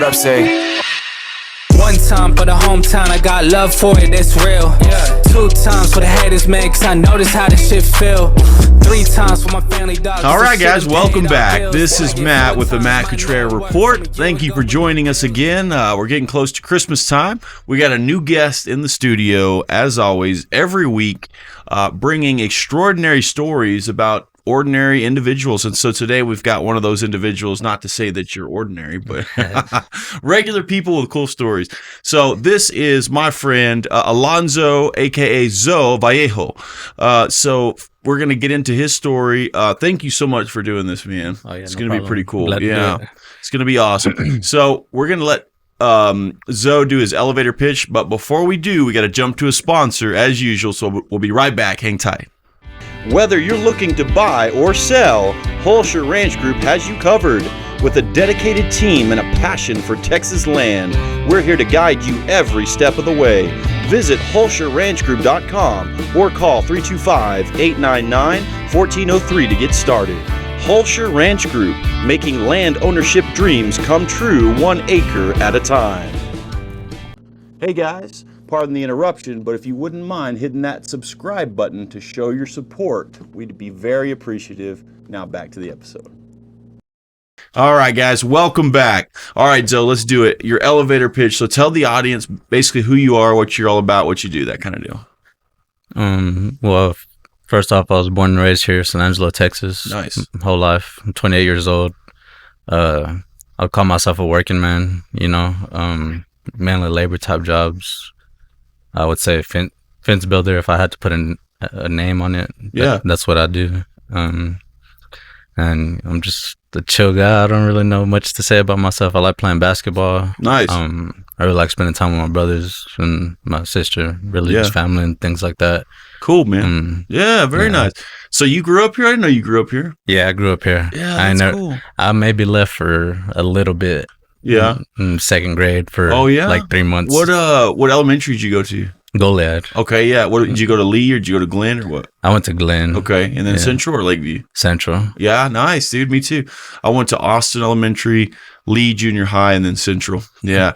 up, say. One time for the hometown, I got love for it, it's real. Yeah. 2 times for the haters, man, cause I notice how this shit feel. 3 times for my family, dog. All right, guys, welcome back. This is Matt with the Matt Cottrell Report. Thank you for joining us again. We're getting close to Christmas time. We got a new guest in the studio, as always, every week, bringing extraordinary stories about ordinary individuals. And so today we've got one of those individuals, not to say that you're ordinary, but regular people with cool stories. So this is my friend Alonzo, aka Vallejo. So we're going to get into his story. Thank you so much for doing this, man. Oh, yeah, it's going to be pretty cool. It's going to be awesome. So we're going to let Zoe do his elevator pitch, but before we do, we got to jump to a sponsor as usual. So we'll be right back. Hang tight. Whether you're looking to buy or sell, Holscher Ranch Group has you covered. With a dedicated team and a passion for Texas land, we're here to guide you every step of the way. Visit HolscherRanchGroup.com or call 325-899-1403 to get started. Holscher Ranch Group, making land ownership dreams come true 1 acre at a time. Hey guys. Pardon the interruption, but if you wouldn't mind hitting that subscribe button to show your support, we'd be very appreciative. Now back to the episode. All right, guys, welcome back. All right, Zoe, let's do it. Your elevator pitch. So tell the audience basically who you are, what you're all about, what you do, that kind of deal. Well, first off, I was born and raised here in San Angelo, Texas. Nice. My whole life. I'm 28 years old. I'll call myself a working man, mainly labor type jobs. I would say fence builder if I had to put a name on it. Yeah. That's what I do. And I'm just a chill guy. I don't really know much to say about myself. I like playing basketball. Nice. I really like spending time with my brothers and my sister, religious family and things like that. Cool, man. Very nice. So you grew up here? I didn't know you grew up here. Yeah, I grew up here. Yeah, that's cool. I maybe left for a little bit. Yeah. In second grade for like 3 months. What elementary did you go to? Goliad. Okay, yeah. What did you go to Lee or did you go to Glenn or what? I went to Glenn. Okay, and then Central or Lakeview? Central. Yeah, nice, dude. Me too. I went to Austin Elementary, Lee Junior High, and then Central. Yeah.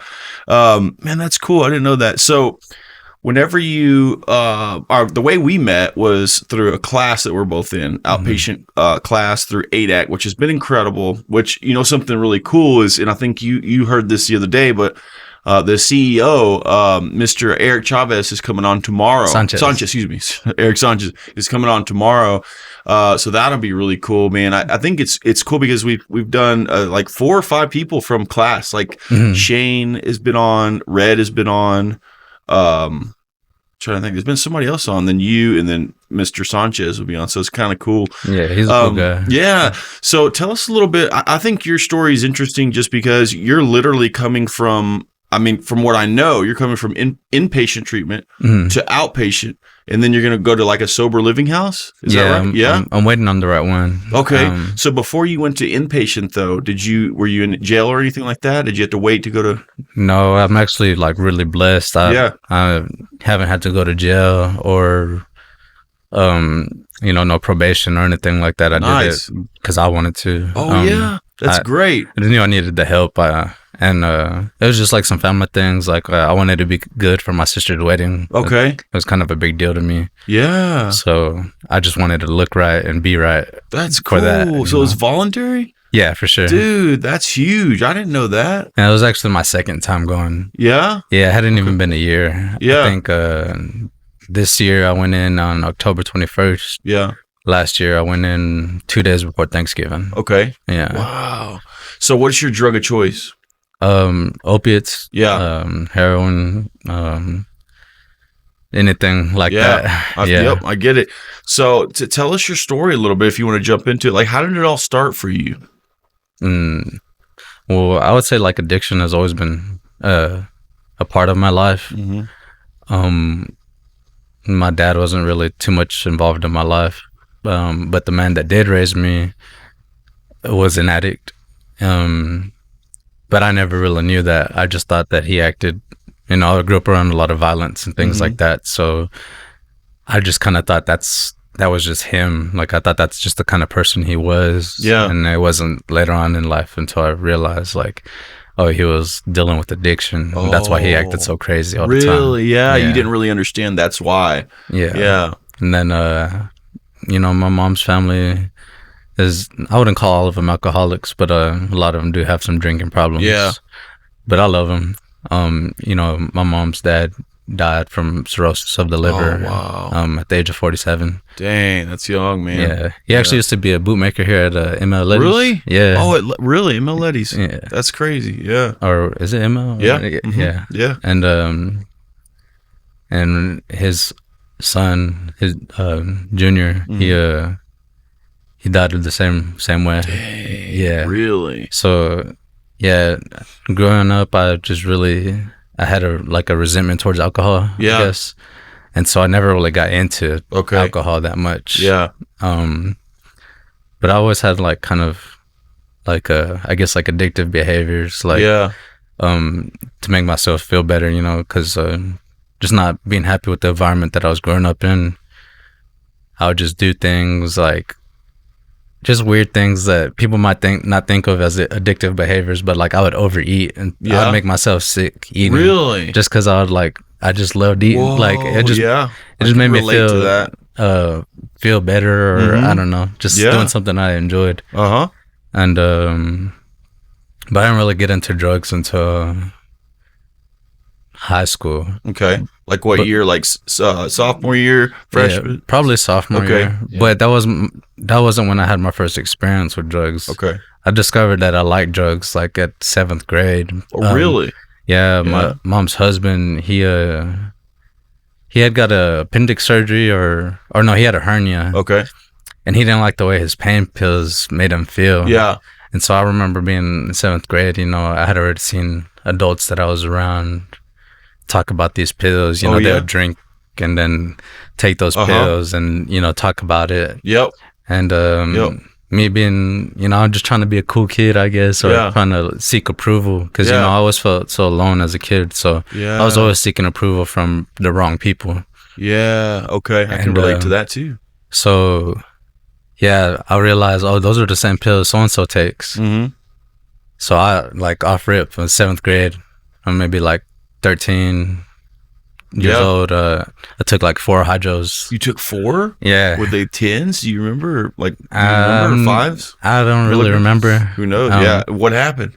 Man, that's cool. I didn't know that. So whenever you the way we met was through a class that we're both in, outpatient class through ADAC, which has been incredible. Which, something really cool is, and I think you heard this the other day, but the CEO, Mr. Eric Chavez, is coming on tomorrow. Sanchez, excuse me. Eric Sanchez is coming on tomorrow. So that'll be really cool, man. I think it's cool because we've done like 4 or 5 people from class. Like Shane has been on, Red has been on. Trying to think, there's been somebody else on, then you, and then Mr. Sanchez will be on. So it's kind of cool. Yeah, he's a cool guy. Yeah. So tell us a little bit. I think your story is interesting just because you're literally coming from, from what I know, you're coming from inpatient treatment to outpatient, and then you're going to go to like a sober living house? Is that right? I'm waiting on the right one. Okay. So before you went to inpatient, though, were you in jail or anything like that? Did you have to wait to go to? No, I'm actually like really blessed. I haven't had to go to jail or, no probation or anything like that. I did it because I wanted to. Oh, that's great. I knew I needed the help. And it was just like some family things. Like I wanted to be good for my sister's wedding. Okay. It was kind of a big deal to me. Yeah. So I just wanted to look right and be right. That's cool. So it was voluntary? Yeah, for sure. Dude, that's huge. I didn't know that. And it was actually my second time going. Yeah? Yeah, it hadn't even been a year. Yeah. I think this year I went in on October 21st. Yeah. Last year I went in 2 days before Thanksgiving. Okay. Yeah. Wow. So what's your drug of choice? Opiates, heroin, anything like that. Yep, I get it. So to tell us your story a little bit, if you want to jump into it, like how did it all start for you? Well, I would say like addiction has always been a part of my life. My dad wasn't really too much involved in my life, but the man that did raise me was an addict. But I never really knew that. I just thought that he acted, I grew up around a lot of violence and things like that. So I just kind of thought that was just him. Like, I thought that's just the kind of person he was. Yeah. And it wasn't later on in life until I realized, like, oh, he was dealing with addiction. And that's why he acted so crazy all the time. Really? Yeah, you didn't really understand that's why. Yeah. And then, you know, my mom's family is, I wouldn't call all of them alcoholics, but a lot of them do have some drinking problems. Yeah. But I love them. You know, my mom's dad died from cirrhosis of the liver. Oh, wow. At the age of 47. Dang, that's young, man. Yeah. He actually used to be a bootmaker here at ML Letty's. Really? Yeah. Oh, really? ML Letty's? Yeah. That's crazy. Yeah. Or is it ML? Yeah. Mm-hmm. Yeah. Yeah. And his son, his junior, he died of the same way. Dang, yeah. Really? So, yeah, growing up, I had a resentment towards alcohol, I guess. And so I never really got into alcohol that much. Yeah. But I always had like kind of like I guess like addictive behaviors, like to make myself feel better, you know, because just not being happy with the environment that I was growing up in. I would just do things like just weird things that people might not think of as addictive behaviors, but like I would overeat and I would make myself sick eating. Really? Just because I just loved eating. Whoa, like it just made me feel better, or I don't know, just doing something I enjoyed. And but I didn't really get into drugs until high school. Okay. Like what year? Like sophomore year, freshman? Yeah, probably sophomore year. Yeah. But that wasn't when I had my first experience with drugs. Okay. I discovered that I liked drugs like at 7th grade. Oh, really? Yeah, my mom's husband, he had got a appendix surgery or no, he had a hernia. Okay. And he didn't like the way his pain pills made him feel. Yeah. And so I remember being in 7th grade, you know, I had already seen adults that I was around talk about these pills, you know, they would drink and then take those pills and, you know, talk about it. Yep. And me being, you know, I'm just trying to be a cool kid, I guess, or trying to seek approval because, you know, I always felt so alone as a kid. So I was always seeking approval from the wrong people. Yeah. Okay. I can relate to that too. So, yeah, I realized, oh, those are the same pills so-and-so takes. Mm-hmm. So I, like, off rip in 7th grade, I'm maybe like 13 years old. I took like 4 hydros. You took 4? Yeah. Were they 10s? Do you remember? Like, do you remember 5s? I don't really remember. Who knows? Yeah. What happened?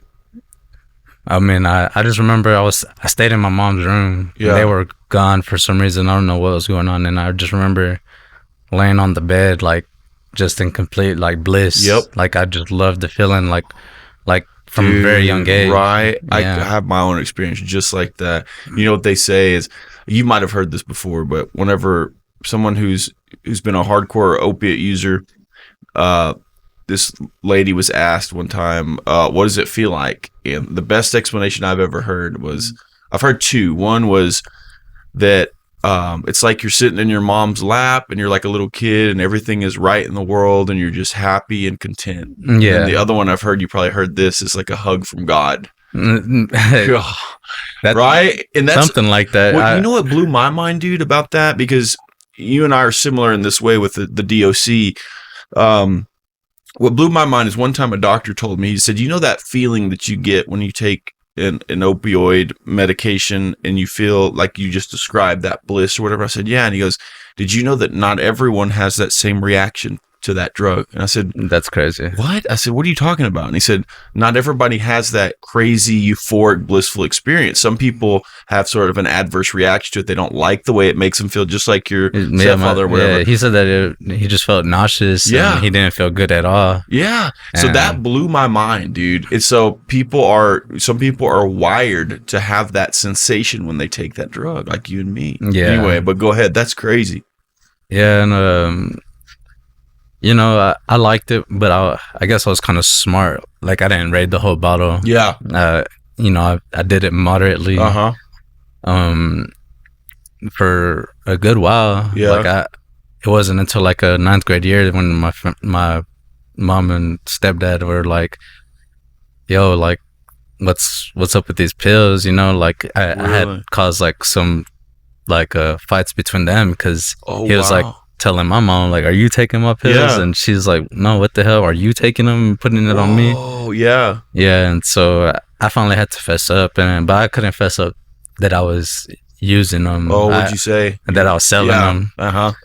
I mean, I just remember I stayed in my mom's room. Yeah. They were gone for some reason. I don't know what was going on. And I just remember laying on the bed, like, just in complete, like, bliss. Yep. Like, I just loved the feeling, like from a very young age. Right. Yeah. I have my own experience just like that. You know what they say is, you might have heard this before, but whenever someone who's been a hardcore opiate user, this lady was asked one time, what does it feel like? And the best explanation I've ever heard was, I've heard 2. One was that it's like you're sitting in your mom's lap and you're like a little kid and everything is right in the world and you're just happy and content. Yeah. And the other one I've heard, you probably heard this, is like a hug from God. Right? And that's something like that. Well, you know what blew my mind, dude, about that? Because you and I are similar in this way with the DOC. What blew my mind is one time a doctor told me, he said, you know that feeling that you get when you take an opioid medication and you feel like you just described that bliss or whatever? I said, yeah. And he goes, did you know that not everyone has that same reaction to that drug? And I said, that's crazy. What? I said, what are you talking about? And he said, not everybody has that crazy, euphoric, blissful experience. Some people have sort of an adverse reaction to it. They don't like the way it makes them feel, just like your stepfather or whatever. Yeah, he said that he just felt nauseous. Yeah. And he didn't feel good at all. Yeah. So that blew my mind, dude. And so some people are wired to have that sensation when they take that drug, like you and me. Yeah. Anyway, but go ahead. That's crazy. Yeah. And, you know, I liked it, but I guess I was kind of smart. Like, I didn't raid the whole bottle. Yeah. You know, I did it moderately. For a good while. Yeah. Like, it wasn't until like a 9th grade year when my mom and stepdad were like, "Yo, like, what's up with these pills?" You know, like I had caused like some like fights between them because he was like telling my mom, like, are you taking my pills? Yeah. And she's like, no, what the hell? Are you taking them and putting it on me? Oh, yeah. Yeah. And so I finally had to fess up, but I couldn't fess up that I was using them. Oh, what'd you say? That I was selling them.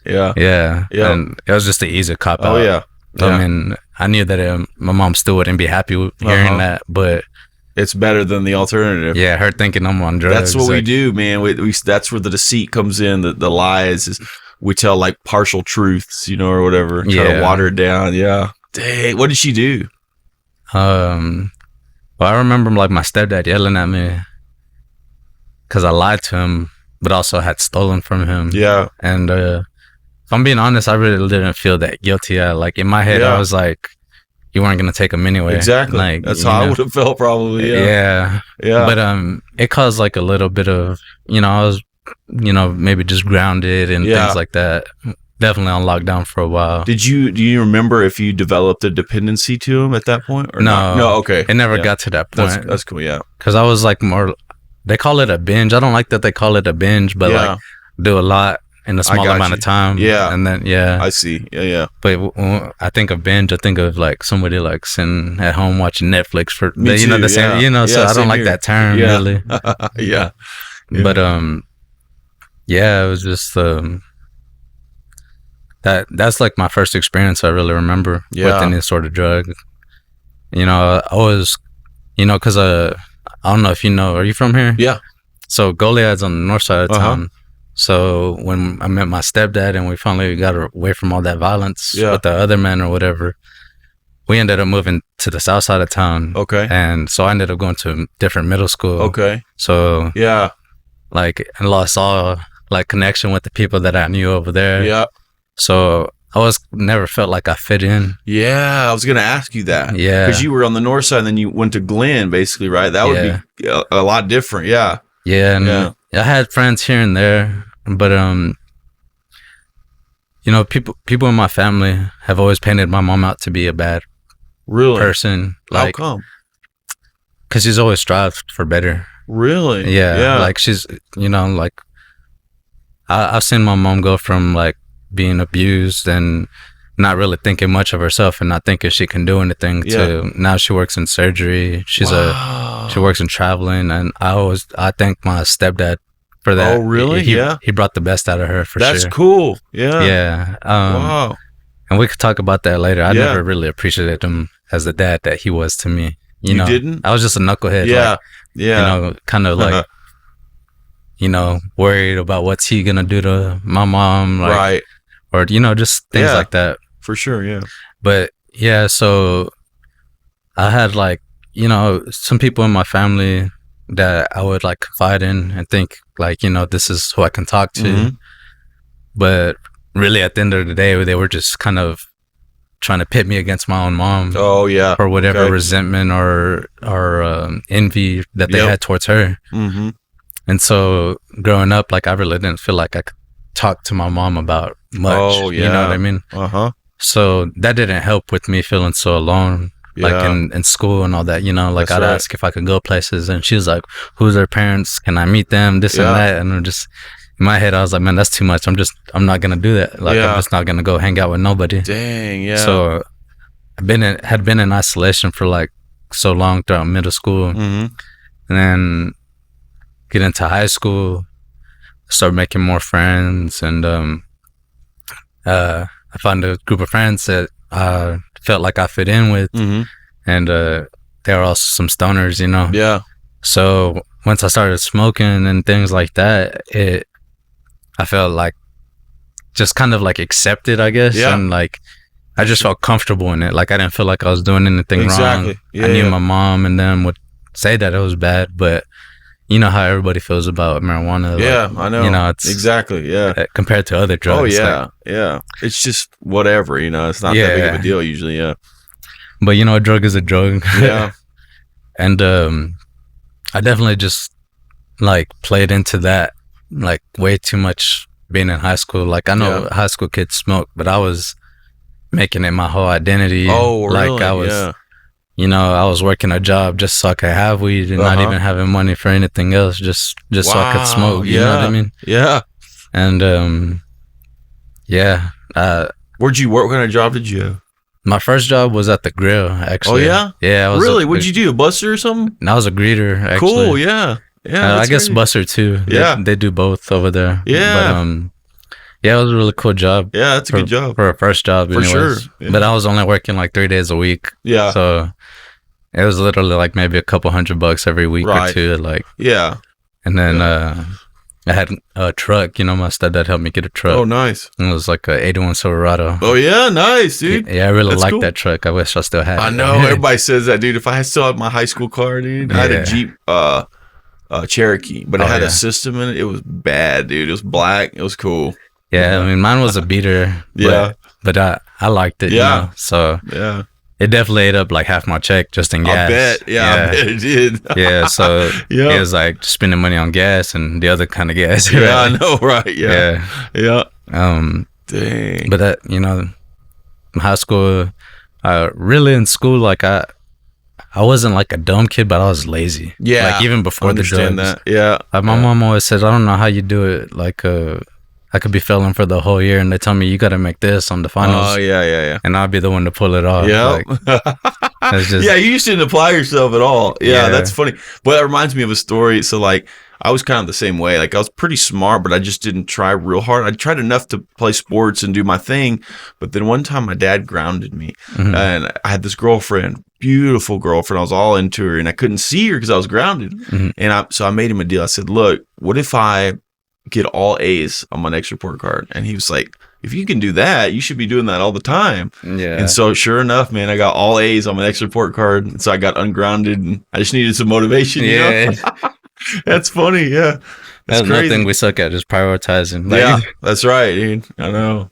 Yeah. And it was just an easy cop out. Oh yeah. I mean, I knew that my mom still wouldn't be happy with hearing that, but it's better than the alternative. Yeah, her thinking I'm on drugs. That's what we do, man. We that's where the deceit comes in. The lies is we tell like partial truths, or whatever. Try to water it down. Yeah. Dang. What did she do? Well, I remember like my stepdad yelling at me because I lied to him, but also had stolen from him. Yeah. And if I'm being honest, I really didn't feel that guilty. Like in my head, I was like, you weren't gonna take them anyway. Exactly. Like, that's how I would have felt probably. Yeah. But it caused like a little bit of, I was, maybe just grounded and things like that. Definitely on lockdown for a while. Do you remember if you developed a dependency to him at that point? Or no. Not? No. Okay. It never got to that point. That's cool. Yeah. Because I was like more. They call it a binge. I don't like that they call it a binge, but like do a lot in a small amount of time. Yeah. And then, I see. Yeah. But when I think of binge, I think of like somebody like sitting at home watching Netflix for, Me too, the same, so I don't like that term really. Yeah. But, it was just, that's like my first experience I really remember with any sort of drug. I was, because, I don't know if you know, are you from here? Yeah. So Goliad's on the north side of town. So when I met my stepdad and we finally got away from all that violence with the other men or whatever, we ended up moving to the south side of town. Okay. And so I ended up going to a different middle school. Okay. So like I lost all like connection with the people that I knew over there. Yeah. So I never felt like I fit in. Yeah, I was gonna ask you that. Yeah. Because you were on the north side and then you went to Glen basically, right? That would be a lot different. Yeah. Yeah, and I had friends here and there, but people in my family have always painted my mom out to be a bad person. Like, how come? Because she's always strived for better. Really? Yeah. Like she's, like I've seen my mom go from like being abused and not really thinking much of herself and not thinking she can do anything to now she works in surgery. She works in traveling, and I thank my stepdad for that. Oh, really? He brought the best out of her for sure. That's cool. Yeah. Yeah. Wow. And we could talk about that later. I never really appreciated him as the dad that he was to me. You didn't? I was just a knucklehead. Kind of like, worried about what's he gonna do to my mom, like, right? Or just things like that. For sure, yeah. But so I had like some people in my family that I would like confide in and think like this is who I can talk to. Mm-hmm. But really, at the end of the day, they were just kind of trying to pit me against my own mom. Oh yeah, for whatever resentment or envy that they had towards her. Mm-hmm. And so growing up, like I really didn't feel like I could talk to my mom about much. Oh yeah, you know what I mean? So that didn't help with me feeling so alone. Like in school and all that, like I'd ask if I could go places and she was like, who's their parents? Can I meet them? This and that. And I'm just, in my head, I was like, man, that's too much. I'm not going to do that. Like, I'm just not going to go hang out with nobody. Dang, yeah. So had been in isolation for like so long throughout middle school. Mm-hmm. And then get into high school, start making more friends. And I found a group of friends that I felt like I fit in with. Mm-hmm. And they were also some stoners, Yeah. So once I started smoking and things like that, I felt like just kind of like accepted, I guess. Yeah. And like I just felt comfortable in it. Like I didn't feel like I was doing anything wrong. Yeah, I knew my mom and them would say that it was bad, but you know how everybody feels about marijuana. Yeah, like, I know. It's exactly. Yeah. Compared to other drugs. Oh yeah, yeah. It's just whatever. It's not that big of a deal usually. Yeah. But a drug is a drug. Yeah. And I definitely just like played into that like way too much being in high school. Like I know high school kids smoke, but I was making it my whole identity. Oh, really? Like I was, I was working a job just so I could have weed and not even having money for anything else, just so I could smoke. You know what I mean? Yeah. And where'd you work? What kind of job did you have? My first job was at the grill, actually. Oh, yeah? Yeah. Really? What'd you do? A busser or something? I was a greeter, actually. Cool, yeah. Yeah, I guess crazy. busser, too. Yeah. They do both over there. Yeah. But, yeah, it was a really cool job. Yeah, that's a good job. For a first job, For anyways. sure. Yeah. But I was only working like 3 days a week. Yeah. So it was literally like maybe a couple $100 every week or two. Like, yeah. And then I had a truck. You know, my stepdad helped me get a truck. Oh, nice. And it was like a 81 Silverado. Oh, yeah, nice, dude. Yeah, I really liked cool. that truck. I wish I still had it. I know. Everybody says that, dude. If I still had my high school car, dude, I had a Jeep Cherokee, but it had a system in it. It was bad, dude. It was black. It was cool. Yeah, I mean, mine was a beater. But I liked it. Yeah. You know? So yeah, it definitely ate up like half my check just in gas. I bet. Yeah, I bet it did. Yeah, so it was like spending money on gas and the other kind of gas. Yeah, right? I know, right? Yeah. Dang. But that, you know, in high school, really in school, like I wasn't like a dumb kid, but I was lazy. Yeah, like even before the drugs. That. Yeah, like my mom always says, I don't know how you do it. Like I could be failing for the whole year, and they tell me you got to make this on the finals. Oh yeah. And I'll be the one to pull it off. Yeah, like, yeah. You just didn't apply yourself at all. Yeah, that's funny. But that reminds me of a story. So like, I was kind of the same way. Like I was pretty smart, but I just didn't try real hard. I tried enough to play sports and do my thing. But then one time my dad grounded me, and I had this girlfriend, beautiful girlfriend. I was all into her, and I couldn't see her because I was grounded. And so I made him a deal. I said, look, what if I get all A's on my next report card? And he was like, if you can do that, you should be doing that all the time. Yeah. And so sure enough, man, I got all A's on my next report card. And so I got ungrounded, and I just needed some motivation. You know? That's funny. Yeah. That's nothing we suck at, just prioritizing. Like, yeah, that's right, dude. I know.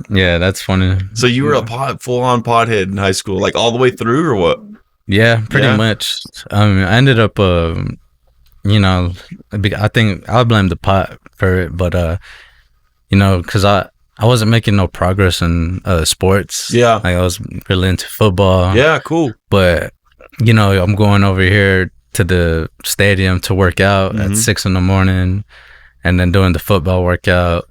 Yeah, that's funny. So you were a full-on pothead in high school, like all the way through, or what? Yeah, pretty much. I ended up, you know, I think I'll blame the pot for it, but you know, because I wasn't making no progress in sports. Yeah, like I was really into football. Yeah, cool. But you know, I'm going over here to the stadium to work out at 6 a.m, and then doing the football workout,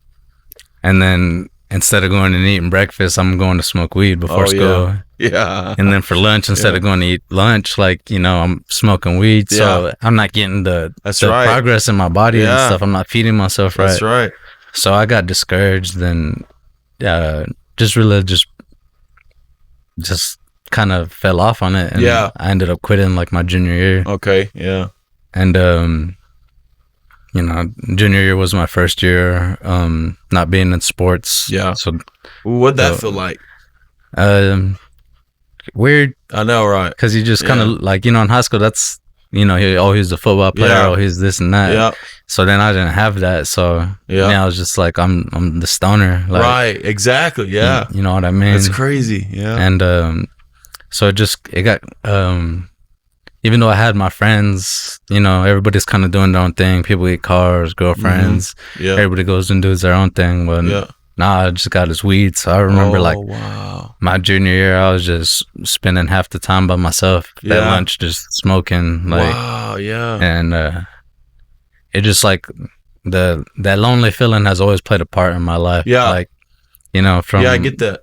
and then instead of going and eating breakfast, I'm going to smoke weed before school. Yeah. And then for lunch, instead of going to eat lunch, like, you know, I'm smoking weed. So I'm not getting the progress in my body and stuff. I'm not feeding myself right. That's right. So I got discouraged and just kind of fell off on it. And I ended up quitting like my junior year. Okay. Yeah. And, you know, junior year was my first year not being in sports. Yeah. So what'd that feel like? Weird. I know, right? Because you just kind of like, you know, in high school, that's, you know, he's a football player, he's this and that. Yeah. So then I didn't have that. So I was just like, I'm the stoner. Like, right. Exactly. Yeah. You know what I mean? That's crazy. Yeah. And so it got even though I had my friends, you know, everybody's kind of doing their own thing. People get cars, girlfriends. Yeah. Everybody goes and does their own thing. But I just got his weed. So I remember my junior year, I was just spending half the time by myself at lunch, just smoking. Like, wow. Yeah. And it just like that lonely feeling has always played a part in my life. Yeah. Like, you know, from I get that.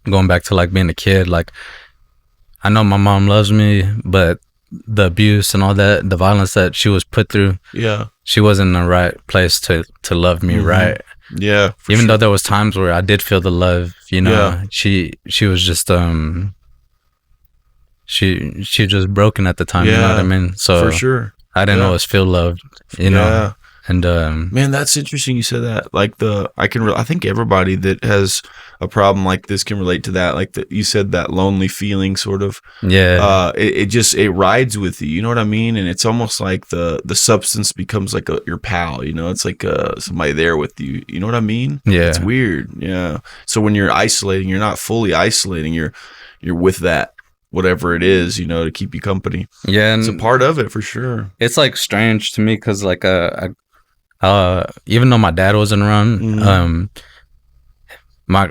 Going back to like being a kid, like I know my mom loves me, but the abuse and all that, the violence that she was put through, she wasn't in the right place to love me, right? Yeah. Even though there was times where I did feel the love, you know, she was just she just broken at the time, you know what I mean? So for sure, I didn't always feel loved, you know. And man, that's interesting you said that. Like I think everybody that has a problem like this can relate to that. Like you said, that lonely feeling sort of. Yeah. It rides with you. You know what I mean? And it's almost like the substance becomes like your pal. You know, it's like somebody there with you. You know what I mean? Yeah. It's weird. Yeah. So when you're isolating, you're not fully isolating. You're with that. Whatever it is, you know, to keep you company. Yeah, and it's a part of it for sure. It's like strange to me because like even though my dad wasn't around,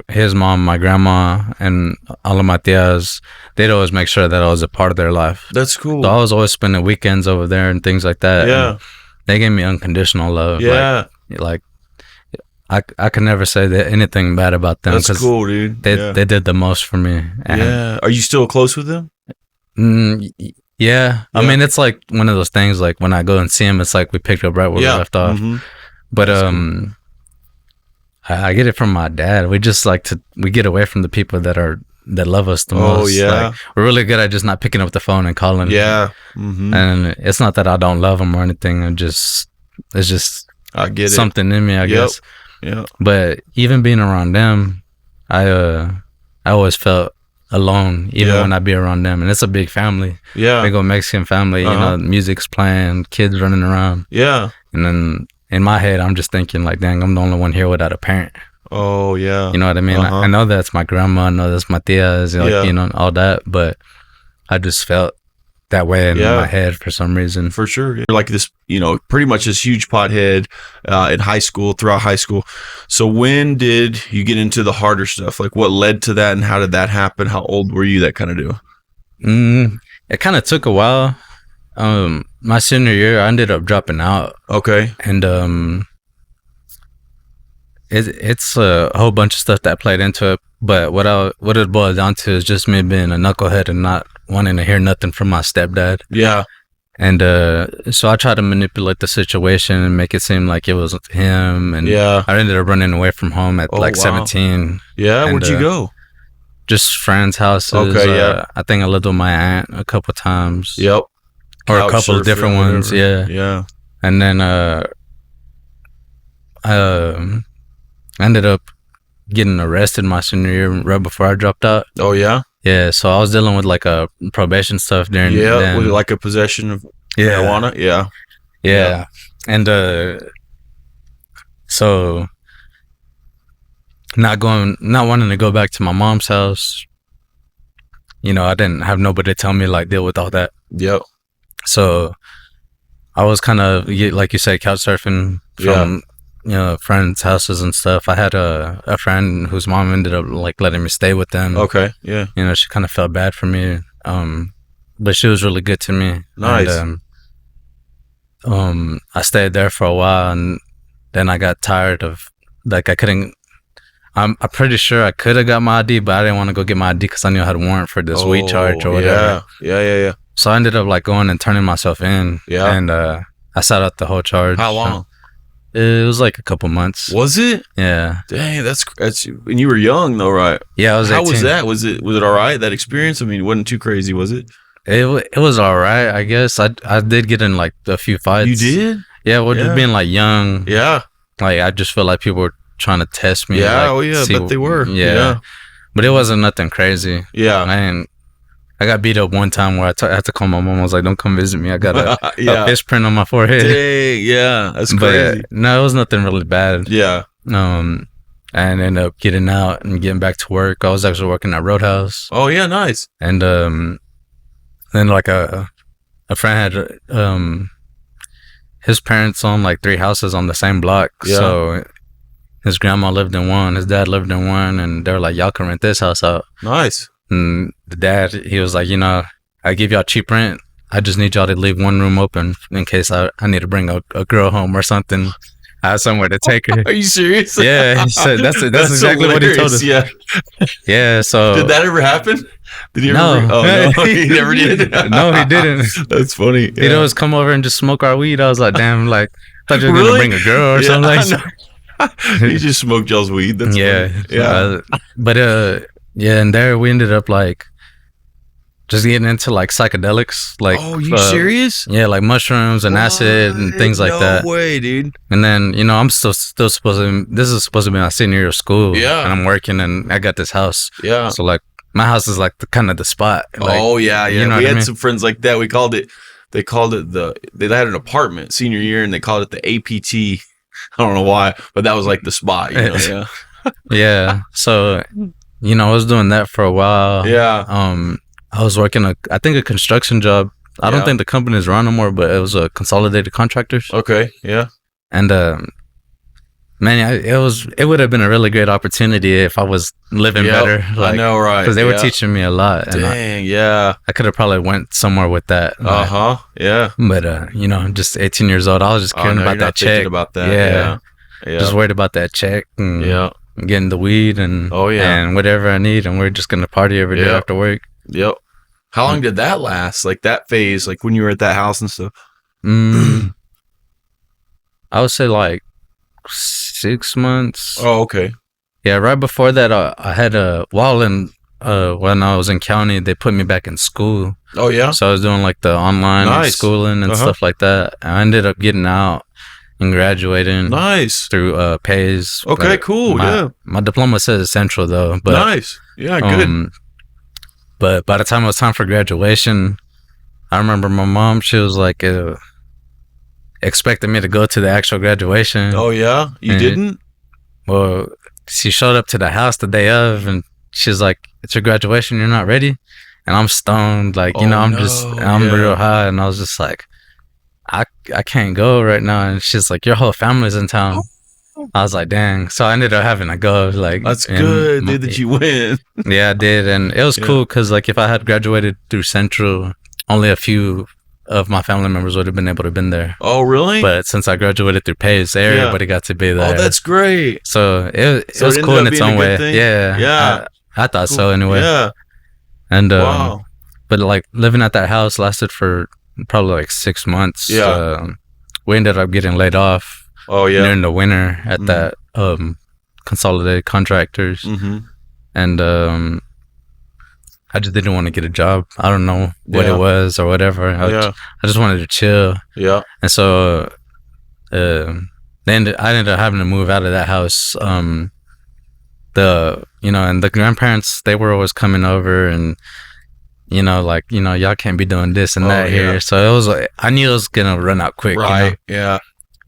his mom, my grandma, and all of my tias, they'd always make sure that I was a part of their life. That's cool. So I was always spending weekends over there and things like that. Yeah, and they gave me unconditional love. Yeah, like I can never say that anything bad about them. That's cool, dude. They did the most for me. Yeah. Are you still close with them? Yeah. I mean, it's like one of those things. Like when I go and see them, it's like we picked up right where we left off. But That's I get it from my dad. We just like we get away from the people that love us the most. Oh yeah. Like, we're really good at just not picking up the phone and calling. Yeah. And it's not that I don't love them or anything. It's just I get something in me, I guess. Yeah. But even being around them, I always felt alone, even when I be around them. And it's a big family. Yeah. Big old Mexican family. You know, music's playing, kids running around. Yeah. And then in my head, I'm just thinking like, dang, I'm the only one here without a parent. Oh yeah. You know what I mean? I know that's my grandma. I know that's my tias, like, you know, all that. But I just felt that way in my head for some reason. For sure. You're like this, you know, pretty much this huge pothead in high school, throughout high school. So when did you get into the harder stuff? Like what led to that and how did that happen? How old were you, that kind of deal? It kind of took a while. My senior year, I ended up dropping out. Okay. And it's a whole bunch of stuff that played into it. But what it boiled down to is just me being a knucklehead and not wanting to hear nothing from my stepdad. Yeah. And so I tried to manipulate the situation and make it seem like it was him. And I ended up running away from home at 17. Yeah, and, where'd you go? Just friends' houses. Okay, I think I lived with my aunt a couple times. Yep. Or a couple of different ones, Yeah. And then I ended up getting arrested my senior year right before I dropped out. Oh, yeah? Yeah, so I was dealing with like a probation stuff during with like a possession of marijuana. Yeah. And so not wanting to go back to my mom's house, you know, I didn't have nobody to tell me like deal with all that. Yep. So I was kind of, like you say, couch surfing from you know, friends' houses and stuff. I had a friend whose mom ended up like letting me stay with them. Okay, yeah. You know, she kind of felt bad for me, but she was really good to me. Nice. And, I stayed there for a while, and then I got tired of like I couldn't. I'm pretty sure I could have got my ID, but I didn't want to go get my ID because I knew I had a warrant for this weed charge or whatever. Yeah. So I ended up like going and turning myself in. Yeah. And I sat out the whole charge. How long? It was like a couple months. Was it? Yeah. Dang, that's and you were young though, right? Yeah, I was 18. How was that? Was it all right, that experience? I mean, it wasn't too crazy, was it? It was all right, I guess. I did get in like a few fights. You did? Yeah, we're just being like young. Yeah. Like I just feel like people were trying to test me. Yeah, like, but they were. Yeah. But it wasn't nothing crazy. Yeah. I got beat up one time where I had to call my mom. I was like, don't come visit me. I got a fish print on my forehead. Dang, yeah. That's crazy. But no, it was nothing really bad. Yeah. And ended up getting out and getting back to work. I was actually working at Roadhouse. Oh, yeah, nice. And then like a friend had his parents owned like 3 houses on the same block. Yeah. So his grandma lived in one, his dad lived in one, and they were like, y'all can rent this house out. Nice. And the dad, he was like, you know, I give y'all cheap rent. I just need y'all to leave one room open in case I need to bring a girl home or something. I have somewhere to take her. Are you serious? Yeah, he said that's exactly what he told us. Yeah. Yeah, so did that ever happen? Did he ever? No. No, he never did. No, he didn't. That's funny. He'd always come over and just smoke our weed. I was like, damn, like I thought you were gonna bring a girl or something like that. He just smoked y'all's weed. That's funny. Yeah. Yeah, and there we ended up like just getting into like psychedelics. Like, oh, you serious? Yeah, like mushrooms and acid and things like that. No way, dude. And then, you know, I'm still supposed to. This is supposed to be my senior year of school. Yeah. And I'm working, and I got this house. Yeah. So like, my house is like kind of the spot. Like, oh yeah. You know we had I mean? some friends like that. We called it. They called it they had an apartment senior year, and they called it the APT. I don't know why, but that was like the spot. You know? Yeah. Yeah. So, you know, I was doing that for a while. Yeah. I was working I think a construction job. I don't think the company's around no more, but it was a consolidated contractors. Okay. Yeah. And man, it would have been a really great opportunity if I was living better. Like, I know, right? Because they were teaching me a lot. Dang, yeah. I could have probably went somewhere with that. Yeah. But you know, just 18 years old, I was just caring about that check. About that. Yeah. just worried about that check and getting the weed and and whatever I need, and we're just gonna party every day after work. Yep. How long did that last? Like that phase, like when you were at that house and stuff? I would say like 6 months. Oh, okay. Yeah, right before that, I had when I was in county, they put me back in school. Oh yeah. So I was doing like the online schooling and stuff like that. I ended up getting out and graduating. Nice. Through pays. Okay, like, cool. My diploma says Central though. But, nice. Yeah, good. But by the time it was time for graduation, I remember my mom, she was like expecting me to go to the actual graduation. Oh yeah? You didn't? Well, she showed up to the house the day of, and she's like, "It's your graduation, you're not ready?" And I'm stoned, like, I'm real high, and I was just like, I can't go right now. And she's like, "Your whole family's in town." I was like, dang. So I ended up having to go. Like, that's good, dude, that you went. Yeah, I did. And it was cool because, like, if I had graduated through Central, only a few of my family members would have been able to have been there. Oh, really? But since I graduated through Pace, everybody got to be there. Oh, that's great. So it was cool in its own way. Yeah. I thought so anyway. Yeah. And, but, like, living at that house lasted for probably like 6 months. Yeah. We ended up getting laid off. Oh yeah, during the winter at that Consolidated Contractors, and I just didn't want to get a job. I don't know what it was or whatever. I just wanted to chill. Yeah, and so I ended up having to move out of that house. And the grandparents, they were always coming over and. Y'all can't be doing this and that here. So it was like, I knew it was gonna run out quick. Right. Yeah.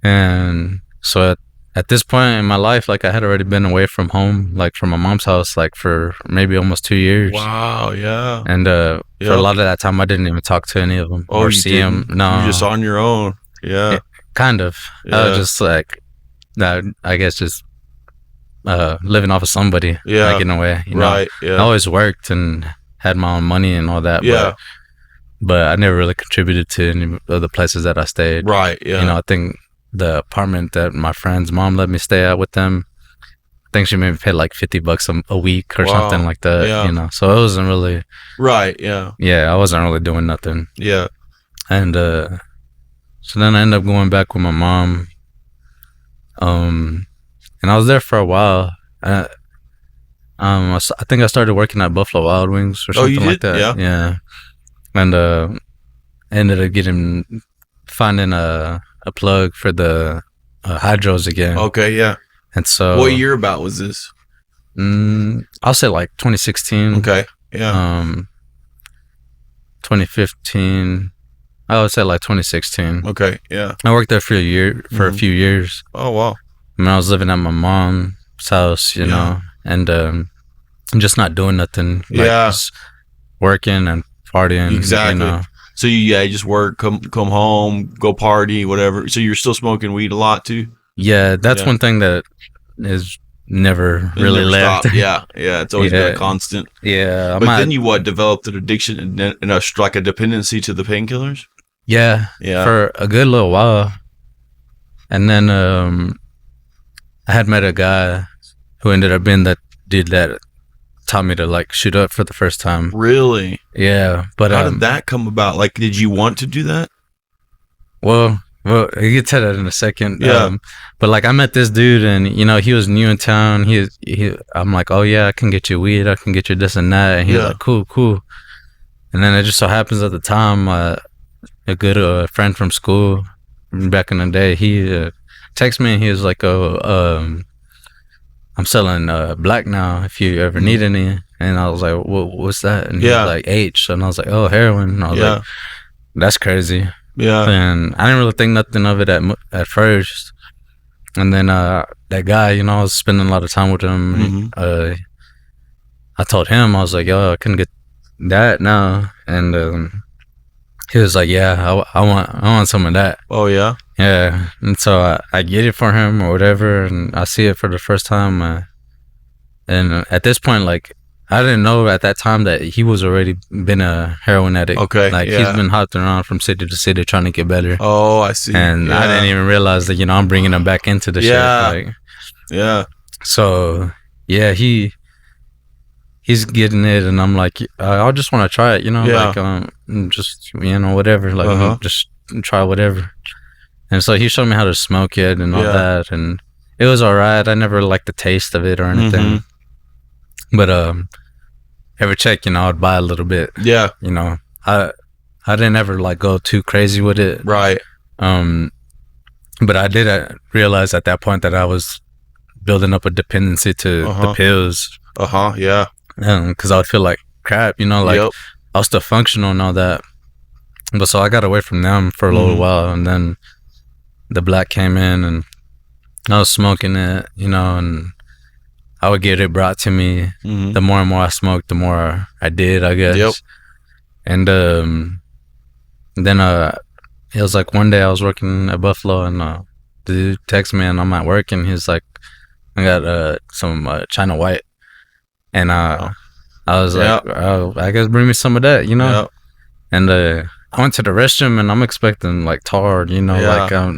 And so at this point in my life, like I had already been away from home, like from my mom's house, like for maybe almost 2 years. Wow. Yeah. And for a lot of that time, I didn't even talk to any of them or see them. No. You're just on your own. Yeah. Kind of. Yeah. I was just like, I guess just living off of somebody. Yeah. Like in a way. Right. Yeah. I always worked and had my own money and all that. Yeah. But I never really contributed to any of the places that I stayed. Right. Yeah. I think the apartment that my friend's mom let me stay at with them, I think she maybe paid like $50 a week or something like that. Yeah. So it wasn't really. Right. Yeah. Yeah. I wasn't really doing nothing. Yeah. And so then I ended up going back with my mom. And I was there for a while. I think I started working at Buffalo Wild Wings or something like that. Yeah. And ended up finding a plug for the hydros again. Okay, yeah. And so, what year about was this? I'll say like 2016. Okay, yeah. 2015. I would say like 2016. Okay, yeah. I worked there for a few years. Oh wow. I mean, I was living at my mom's house, you know, and just not doing nothing. Like just working and partying. Exactly. So you just work, come home, go party, whatever. So you're still smoking weed a lot too? Yeah, that's one thing that is never really left. Yeah, it's always been a constant. Yeah. But then you developed an addiction and like a dependency to the painkillers? Yeah. For a good little while. And then I had met a guy who ended up being that dude that taught me to like shoot up for the first time. Really? Yeah. But how did that come about? Like, did you want to do that? Well, you can tell that in a second. Yeah. But like I met this dude and he was new in town. I'm like, oh yeah, I can get you weed. I can get you this and that. And he's like, cool. And then it just so happens at the time, a good friend from school back in the day, he texted me and he was like, I'm selling black now if you ever need any. And I was like, what's that? And he was like, H. And I was like, oh, heroin. And I was like, that's crazy. Yeah. And I didn't really think nothing of it at first. And then that guy, I was spending a lot of time with him. I told him, I was like, yo, I couldn't get that now. And he was like, yeah, I want some of that. Oh, yeah? Yeah. And so I get it for him or whatever. And I see it for the first time. And at this point, like, I didn't know at that time that he was already been a heroin addict. Okay, like he's been hopping around from city to city trying to get better. Oh, I see. And I didn't even realize that, you know, I'm bringing him back into the shit. Like, So yeah, he's getting it, and I'm like, I just want to try it, you know, like just, you know, whatever, like just try whatever. And so he showed me how to smoke it and all that, and it was all right. I never liked the taste of it or anything, but every check, you know, I'd buy a little bit. Yeah, you know, I didn't ever like go too crazy with it, right? But I did realize at that point that I was building up a dependency to the pills. Yeah. Because I would feel like crap, you know, like I was still functional and all that. But so I got away from them for a little while, and then the black came in, and I was smoking it, you know, and I would get it brought to me. The more and more I smoked, the more I did, I guess. And then it was like one day I was working at Buffalo, and the dude texted me, and I'm at work, and he's like, I got some China White. And I was like, oh, I guess bring me some of that, you know? And I went to the restroom, and I'm expecting like tar, you know,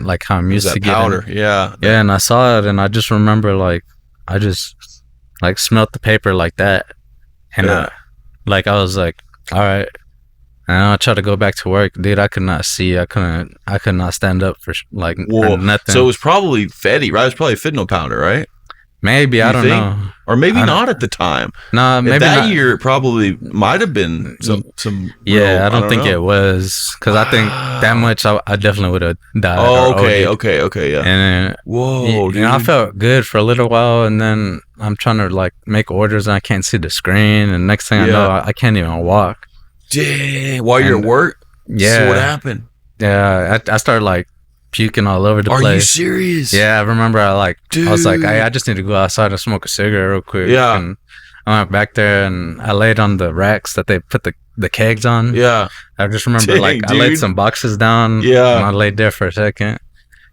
like how I'm used to getting powder. Yeah, and I saw it, and I just remember like I just like smelt the paper like that, and I was like, all right. And I tried to go back to work, dude. I could not see. I could not stand up for like nothing. So it was probably Fetty, right? It was probably fentanyl powder, right? Maybe, I don't know. Or maybe not at the time. No, maybe that not. Year it probably might have been some yeah, I don't think it was, because I think that much I definitely would have died. Oh, okay, yeah. And whoa, dude. You know, I felt good for a little while, and then I'm trying to like make orders, and I can't see the screen, and next thing I know, I can't even walk. Dang, while you're at work? Yeah. So what happened? Yeah, I started like puking all over the place. Are you serious? Yeah, I remember I was like, I just need to go outside and smoke a cigarette real quick. Yeah. And I went back there, and I laid on the racks that they put the kegs on. Yeah. I just remember I laid some boxes down. Yeah. And I laid there for a second,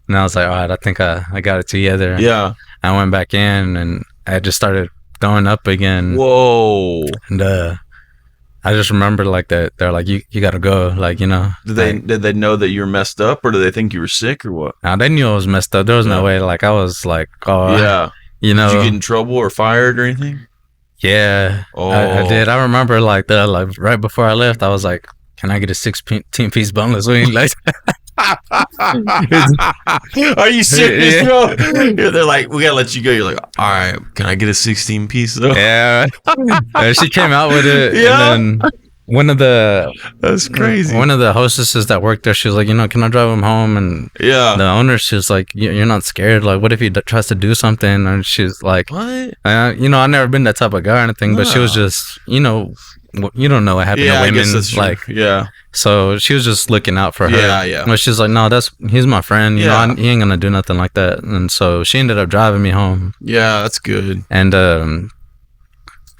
and I was like, all right, I think I got it together. Yeah. I went back in, and I just started throwing up again. Whoa. And I just remember like that they're like, you gotta go, like, you know. Did they know that you were messed up, or did they think you were sick, or what? Nah, they knew I was messed up. There was no way. Like, I was like, oh yeah, you know. Did you get in trouble or fired or anything? Yeah. I did. I remember like right before I left, I was like, can I get a 16-piece boneless wing? Like, are you serious, bro? They're like, we gotta let you go. You're like, all right, can I get a 16-piece though? Yeah. She came out with it. Yeah. And then that's crazy. One of the hostesses that worked there, she was like, you know, can I drive him home? And the owner, she was like, you're not scared? Like, what if he tries to do something? And she's like, what? You know, I've never been that type of guy or anything, but she was just, you know, you don't know what happened to women. I guess that's like, true. So she was just looking out for her. Yeah. But she's like, no, he's my friend. You know, he ain't gonna do nothing like that. And so she ended up driving me home. Yeah, that's good. And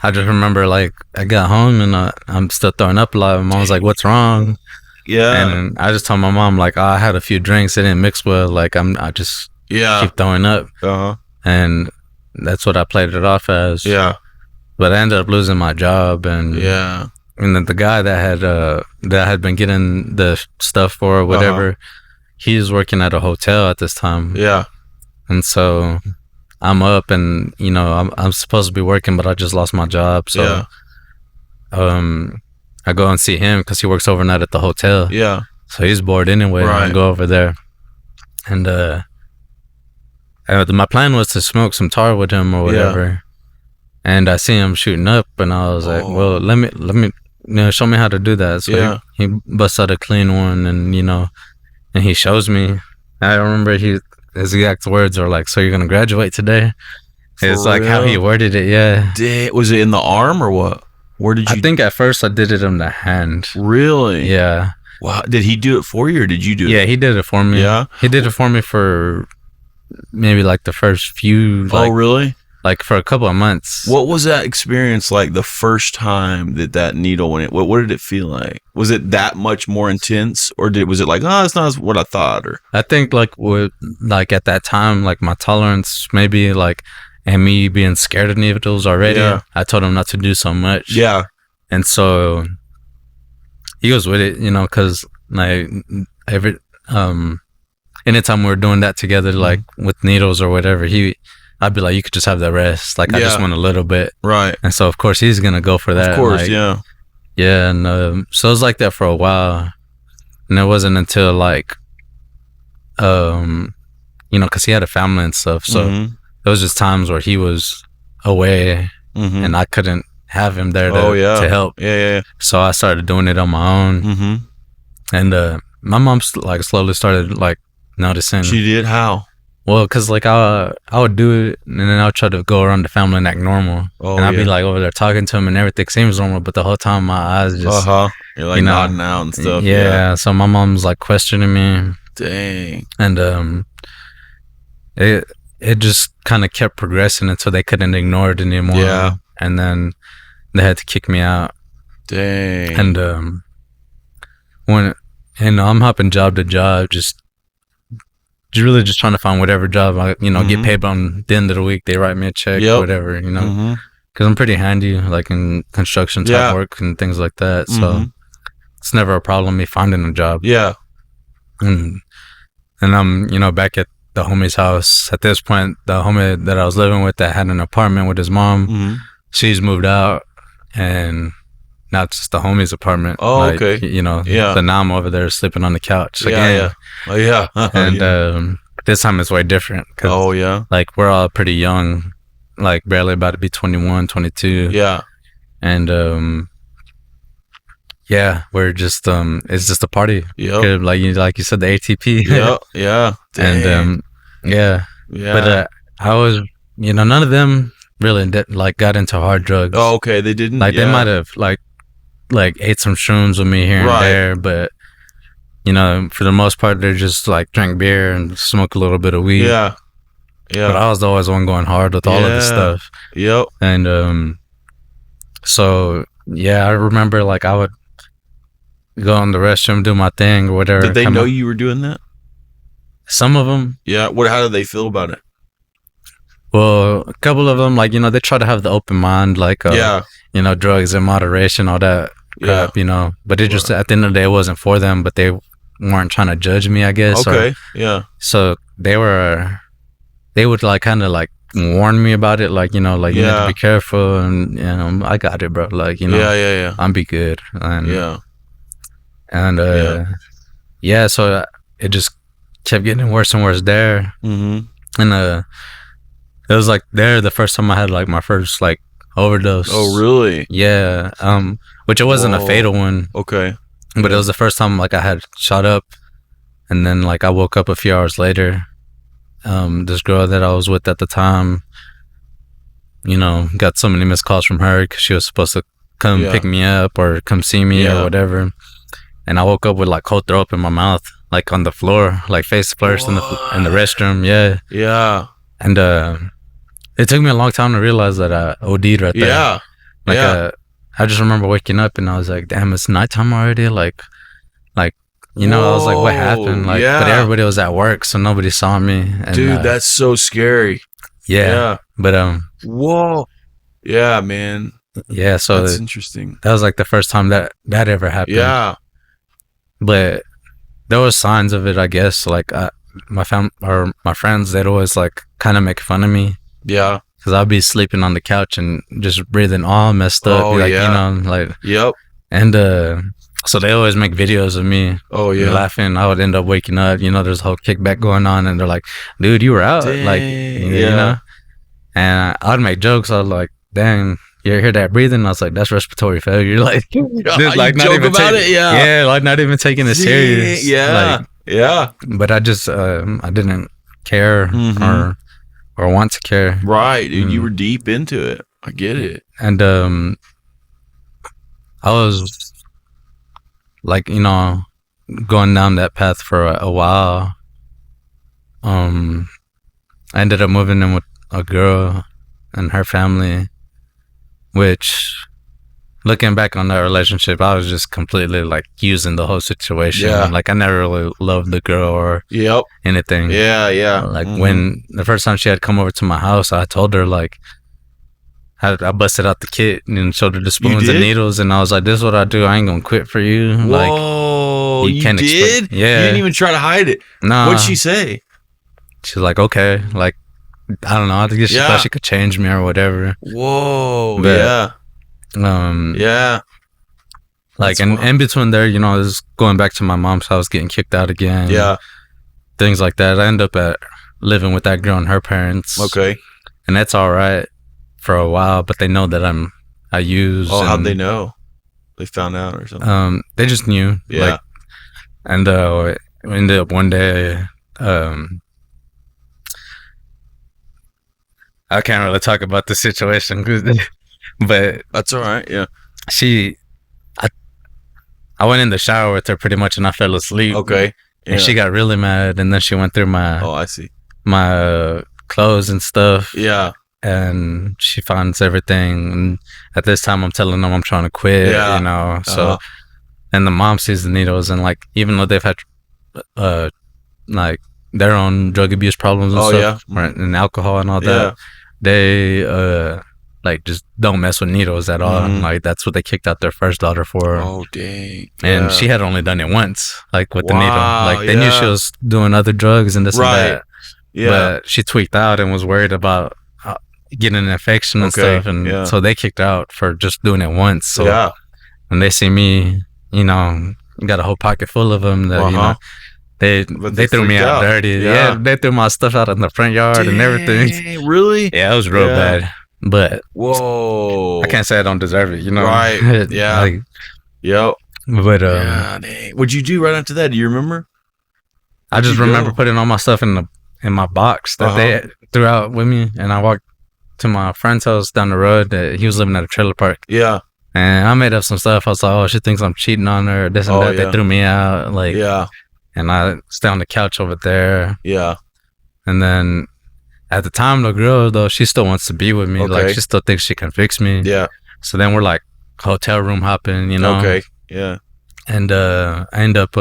I just remember like I got home, and I'm still throwing up a lot. My mom was like, what's wrong? Yeah. And I just told my mom like, I had a few drinks, it didn't mix well. Like I just keep throwing up. And that's what I played it off as. Yeah. But I ended up losing my job, and and then the guy that had been getting the stuff for or whatever, he was working at a hotel at this time. Yeah. And so I'm up, and you know, I'm supposed to be working, but I just lost my job. So I go and see him because he works overnight at the hotel. Yeah. So he's bored anyway. Right. I go over there, and my plan was to smoke some tar with him or whatever. Yeah. And I see him shooting up, and I was like, well, let me, you know, show me how to do that. So he busts out a clean one, and, you know, and he shows me. I remember his exact words are like, so you're going to graduate today? It's like how he worded it, yeah. Was it in the arm or what? Where did you? I think at first I did it in the hand. Really? Yeah. Wow. Did he do it for you, or did you do it? Yeah, he did it for me. Yeah? He did it for me for maybe like the first few. Like, oh, really? Like for a couple of months. What was that experience like the first time that needle went in? What did it feel like? Was it that much more intense, or was it like, oh, it's not what I thought? Or I think like at that time, like my tolerance maybe like and me being scared of needles already, Yeah. I told him not to do so much. Yeah. And so he was with it, you know, because like anytime we're doing that together, like with needles or whatever, I'd be like, you could just have the rest. Like, I just want a little bit. Right. And so, of course, he's going to go for that. Of course, like, yeah. Yeah. And so it was like that for a while. And it wasn't until like, you know, because he had a family and stuff. So there was just times where he was away and I couldn't have him there to help. Yeah. So I started doing it on my own. And my mom like slowly started like noticing. She did? How? Well, because like I would do it and then I would try to go around the family and act normal. And I'd be like over there talking to him and everything seems normal, but the whole time my eyes just you're like nodding out and stuff. Yeah. So my mom's like questioning me. Dang. And it just kind of kept progressing until they couldn't ignore it anymore. Yeah. And then they had to kick me out. Dang. And I'm hopping job to job, just really just trying to find whatever job I, you know, get paid on the end of the week. They write me a check, whatever, you know, because I'm pretty handy, like in construction type work and things like that. So it's never a problem me finding a job. Yeah. And I'm, you know, back at the homie's house. At this point, the homie that I was living with that had an apartment with his mom, she's moved out, and now it's just the homie's apartment. Oh, like, okay. You know, Yeah. so now I'm over there sleeping on the couch Yeah, again. yeah. Oh, yeah. And this time it's way different. Oh, yeah. Like, we're all pretty young, like barely about to be 21, 22. Yeah. And yeah, we're just it's just a party. Yep. Like you said, the ATP. Yep. Yeah. Dang. And yeah. Yeah. But I was, you know, none of them really like got into hard drugs. Oh, okay. They didn't. Like they might have like ate some shrooms with me here and there, but you know, for the most part, they're just like drank beer and smoke a little bit of weed. Yeah. Yeah. But I was always the one going hard with all of this stuff. Yep. And so yeah, I remember like I would go in the restroom, do my thing or whatever. Did they know you were doing that? Some of them. Yeah. How did they feel about it? Well, a couple of them, like, you know, they try to have the open mind, like, you know, drugs in moderation, all that crap, you know. But it just, at the end of the day, it wasn't for them, but they weren't trying to judge me, I guess. Okay. Yeah. So they would like kind of like warn me about it, like, you know, like, you need to be careful, and, you know, I got it, bro. Like, you know, yeah. I'm be good. And, and yeah, so it just kept getting worse and worse there. And it was like the first time I had like my first like overdose. Oh, really? Yeah. Which it wasn't a fatal one. Okay. But it was the first time like I had shot up, and then like I woke up a few hours later. This girl that I was with at the time, you know, got so many missed calls from her because she was supposed to come pick me up or come see me or whatever. And I woke up with like cold throw up in my mouth, like on the floor, like face first in the restroom. Yeah. Yeah. And it took me a long time to realize that I OD'd right there. Yeah. Like I just remember waking up and I was like, damn, it's nighttime already. Like, you know, I was like, what happened? Like, but everybody was at work, so nobody saw me. And, dude, that's so scary. Yeah. But whoa. Yeah, man. Yeah. So that's interesting. That was like the first time that ever happened. Yeah. But there was signs of it, I guess. Like my friends, they'd always like kind of make fun of me. Yeah. Because I'd be sleeping on the couch and just breathing all messed up. Oh, like, yeah. You know, like. Yep. And so they always make videos of me. Oh, yeah. Laughing. I would end up waking up. You know, there's a whole kickback going on. And they're like, dude, you were out. Dang. Like, you know. And I'd make jokes. I was like, dang, you hear that breathing? I was like, that's respiratory failure. Like, just like not even about it. Yeah, like not even taking it serious. Yeah. Like, yeah. But I just, I didn't care or want to care. Right, dude. You were deep into it. I get it. And I was like, you know, going down that path for a while. I ended up moving in with a girl and her family, which looking back on that relationship, I was just completely like using the whole situation. Yeah. Like I never really loved the girl or Yep. anything. Yeah. Like when the first time she had come over to my house, I told her like, I busted out the kit and showed her the spoons and needles, and I was like, "This is what I do. I ain't gonna quit for you." Whoa, like, you did? Yeah, you didn't even try to hide it. Nah. What'd she say? She's like, "Okay." Like, I don't know. I think she thought she could change me or whatever. Whoa, but, yeah. Like in between there, I was going back to my mom's house, getting kicked out again. Yeah, things like that. I end up living with that girl and her parents. Okay, and that's all right for a while, but they know that I use. Oh, how'd they know? They found out or something? They just knew. Yeah. Like, and we ended up one day. I can't really talk about the situation, but that's all right. Yeah. I went in the shower with her pretty much, and I fell asleep. Okay. Yeah. And she got really mad, and then she went through my. Oh, I see. My clothes and stuff. Yeah. And she finds everything. And at this time, I'm telling them I'm trying to quit. Yeah. So, and the mom sees the needles, and like, even though they've had, like their own drug abuse problems and stuff, and alcohol and all that, they like just don't mess with needles at all. Like that's what they kicked out their first daughter for. Oh dang! And she had only done it once, like with the needle. Like they knew she was doing other drugs and this and that. Yeah. But she tweaked out and was worried about getting an infection and stuff, and so they kicked her out for just doing it once. So when they see me, got a whole pocket full of them, that they threw me out dirty. Yeah, they threw my stuff out in the front yard and everything. Really? Yeah, it was real bad. But whoa, I can't say I don't deserve it, Right? Yeah. Like, yep. But what'd you do right after that? Do you remember? I just remember putting all my stuff in my box that they threw out with me, and I walked to my friend's house down the road. He was living at a trailer park. Yeah. And I made up some stuff. I was like, "Oh, she thinks I'm cheating on her, this and that." They threw me out, like, and I stayed on the couch over there. Yeah. And then at the time, the girl though, she still wants to be with me. Like, she still thinks she can fix me. Yeah. So then we're like hotel room hopping, Okay. Yeah. And I end up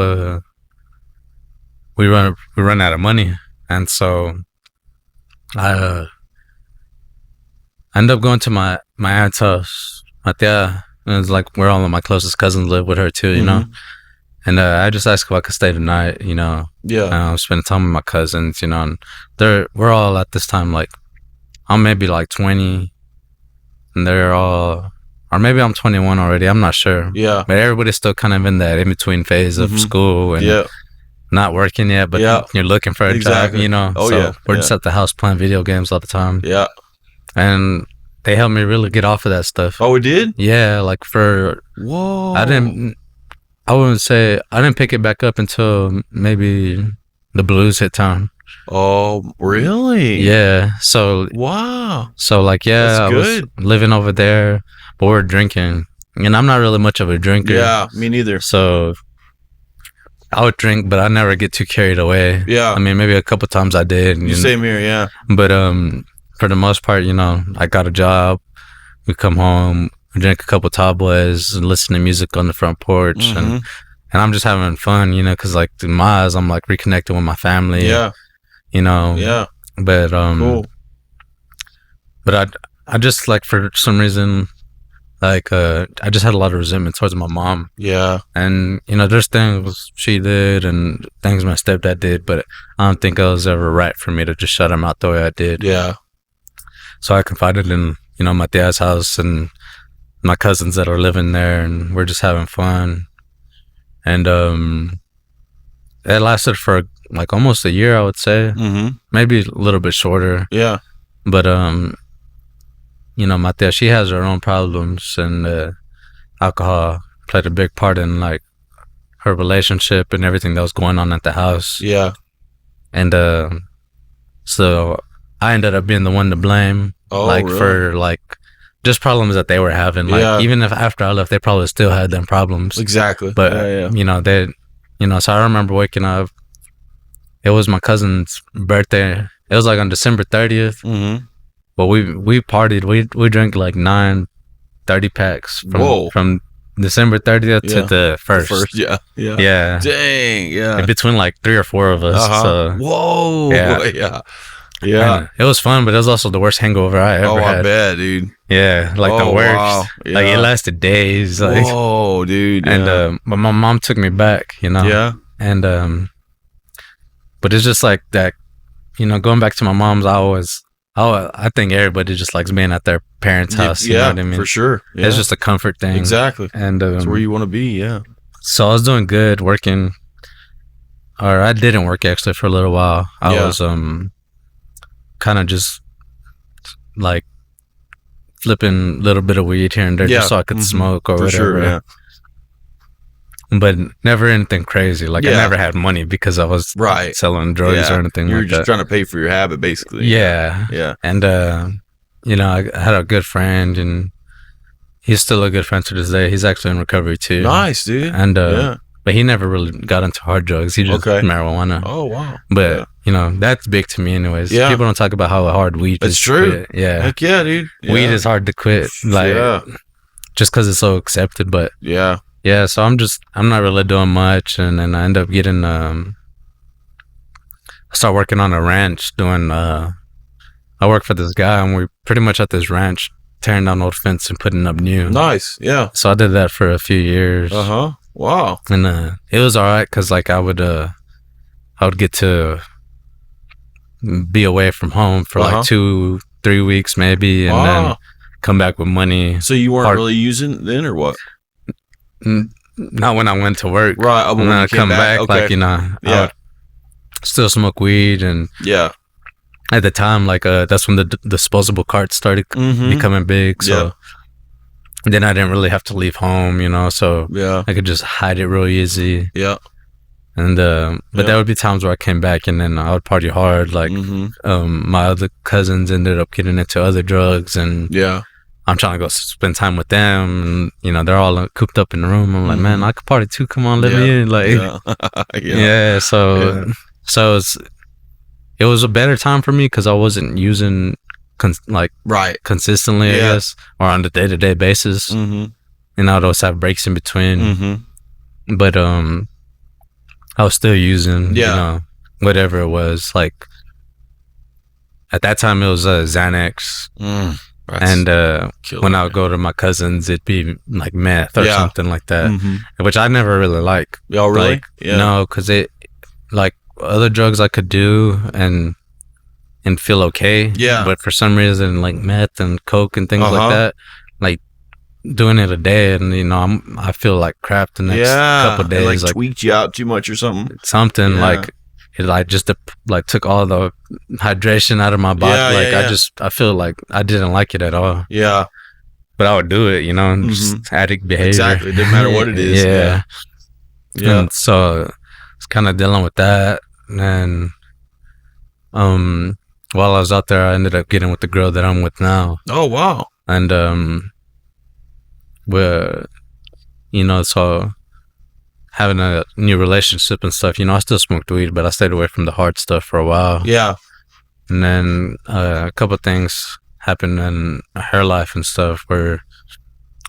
we run out of money. And so I end up going to my aunt's house. My tia, and it's like where all of my closest cousins live with her too, you know. And I just asked if I could stay the night, Yeah. Spend time with my cousins, and we're all at this time like, I'm maybe like 20, and they're all, or maybe I'm 21 already. I'm not sure. Yeah. But everybody's still kind of in that in between phase of school and not working yet, but you're looking for a job, so we're just at the house playing video games all the time. Yeah. And they helped me really get off of that stuff. Oh, it did? Yeah, like whoa. I wouldn't say I didn't pick it back up until maybe the blues hit town. Oh, really? Yeah. So wow. So like, I was living over there, but we're drinking, and I'm not really much of a drinker. Yeah, me neither. So I would drink, but I never get too carried away. Yeah. I mean, maybe a couple times I did. Same here, yeah. But for the most part, I got a job. We come home, we drink a couple tall boys, and listen to music on the front porch, and I'm just having fun, because like in my eyes, I'm like reconnecting with my family. Yeah. Yeah. But cool. But I just like for some reason, like I just had a lot of resentment towards my mom. Yeah. And there's things she did and things my stepdad did, but I don't think it was ever right for me to just shut him out the way I did. Yeah. So I confided in my dad's house and my cousins that are living there, and we're just having fun. And it lasted for like almost a year, I would say. Maybe a little bit shorter. Yeah. But my tia, she has her own problems, and alcohol played a big part in like her relationship and everything that was going on at the house. Yeah. And so I ended up being the one to blame. Oh, really? For like just problems that they were having. Like even if after I left, they probably still had them problems. Exactly. But they, so I remember waking up. It was my cousin's birthday. It was like on December 30th. But we partied. We drank like 9:30 30 packs Whoa. from December 30th to the 1st. First, yeah. Dang, yeah. In between like 3 or 4 of us. So whoa, yeah. And it was fun, but it was also the worst hangover I ever had. I bet, dude. Yeah, like the worst. Wow. Yeah. Like it lasted days. Like, whoa, dude. And but my mom took me back, you know. Yeah. And but it's just like that, you know, going back to my mom's, I think everybody just likes being at their parents' house. You know what I mean? For sure. Yeah. It's just a comfort thing. Exactly. And that's where you want to be. Yeah. So I was doing good working, or I didn't work actually for a little while. I was kind of just like flipping a little bit of weed here and there just so I could smoke or whatever. Sure, yeah. But never anything crazy. Like I never had money because I was selling drugs or anything like that. You're just trying to pay for your habit, basically. Yeah. Yeah. And, you know, I had a good friend, and he's still a good friend to this day. He's actually in recovery too. Nice, dude. And, but he never really got into hard drugs. He just marijuana. Oh, wow. But, you know, that's big to me anyways. Yeah. People don't talk about how hard weed is. It's true. Quit. Yeah. Heck yeah, dude. Yeah. Weed is hard to quit. Like, just because it's so accepted. But, yeah, so I'm not really doing much, and then I end up getting I start working on a ranch doing I work for this guy, and we're pretty much at this ranch tearing down old fence and putting up new. Nice, yeah. So I did that for a few years. Wow. And it was all right because like I would get to be away from home for like 2-3 weeks maybe, and then come back with money. So you weren't really using it then, or what? Not when I went to work. Right. When I come back, like, you know, I would still smoke weed. And at the time, like, that's when the disposable carts started becoming big. So then I didn't really have to leave home, you know, so I could just hide it real easy. Yeah. And but there would be times where I came back and then I would party hard. Like my other cousins ended up getting into other drugs, and I'm trying to go spend time with them, and you know, they're all cooped up in the room. I'm like, man, I could party too. Come on, let me in. Like, so it was a better time for me because I wasn't using consistently, I guess, or on the day-to-day basis. And I'd always have breaks in between. But I was still using, you know, whatever it was. Like at that time, it was Xanax. And when I would go to my cousins, it'd be like meth or something like that, which I never really like. Oh, really? Like, no, because it, like, other drugs I could do and feel okay. Yeah. But for some reason, like meth and coke and things like that, like doing it a day, and you know, I feel like crap the next couple of days. It like tweaked you out too much or something. Like it like just like took all the hydration out of my body. I feel like I didn't like it at all. Yeah. But I would do it, you know, just addict behavior. Exactly. It didn't matter what it is. Yeah. And so it's kind of dealing with that. And while I was out there, I ended up getting with the girl that I'm with now. Oh, wow. And we're, you know, so having a new relationship and stuff, you know, I still smoked weed, but I stayed away from the hard stuff for a while. Yeah. And then a couple of things happened in her life and stuff where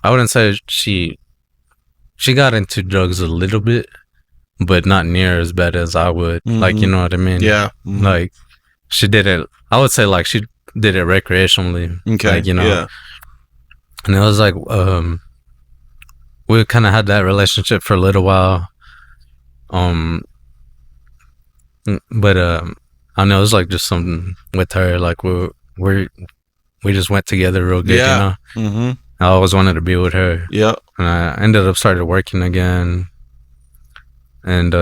I wouldn't say she got into drugs a little bit, but not near as bad as I would. Like, you know what I mean? Yeah. Like, she did it, I would say, like, she did it recreationally. Okay. Like, you know? Yeah. And it was like, we kind of had that relationship for a little while. But I know it was like just something with her, like we just went together real good, you know? I always wanted to be with her. Yeah. And I ended up started working again. And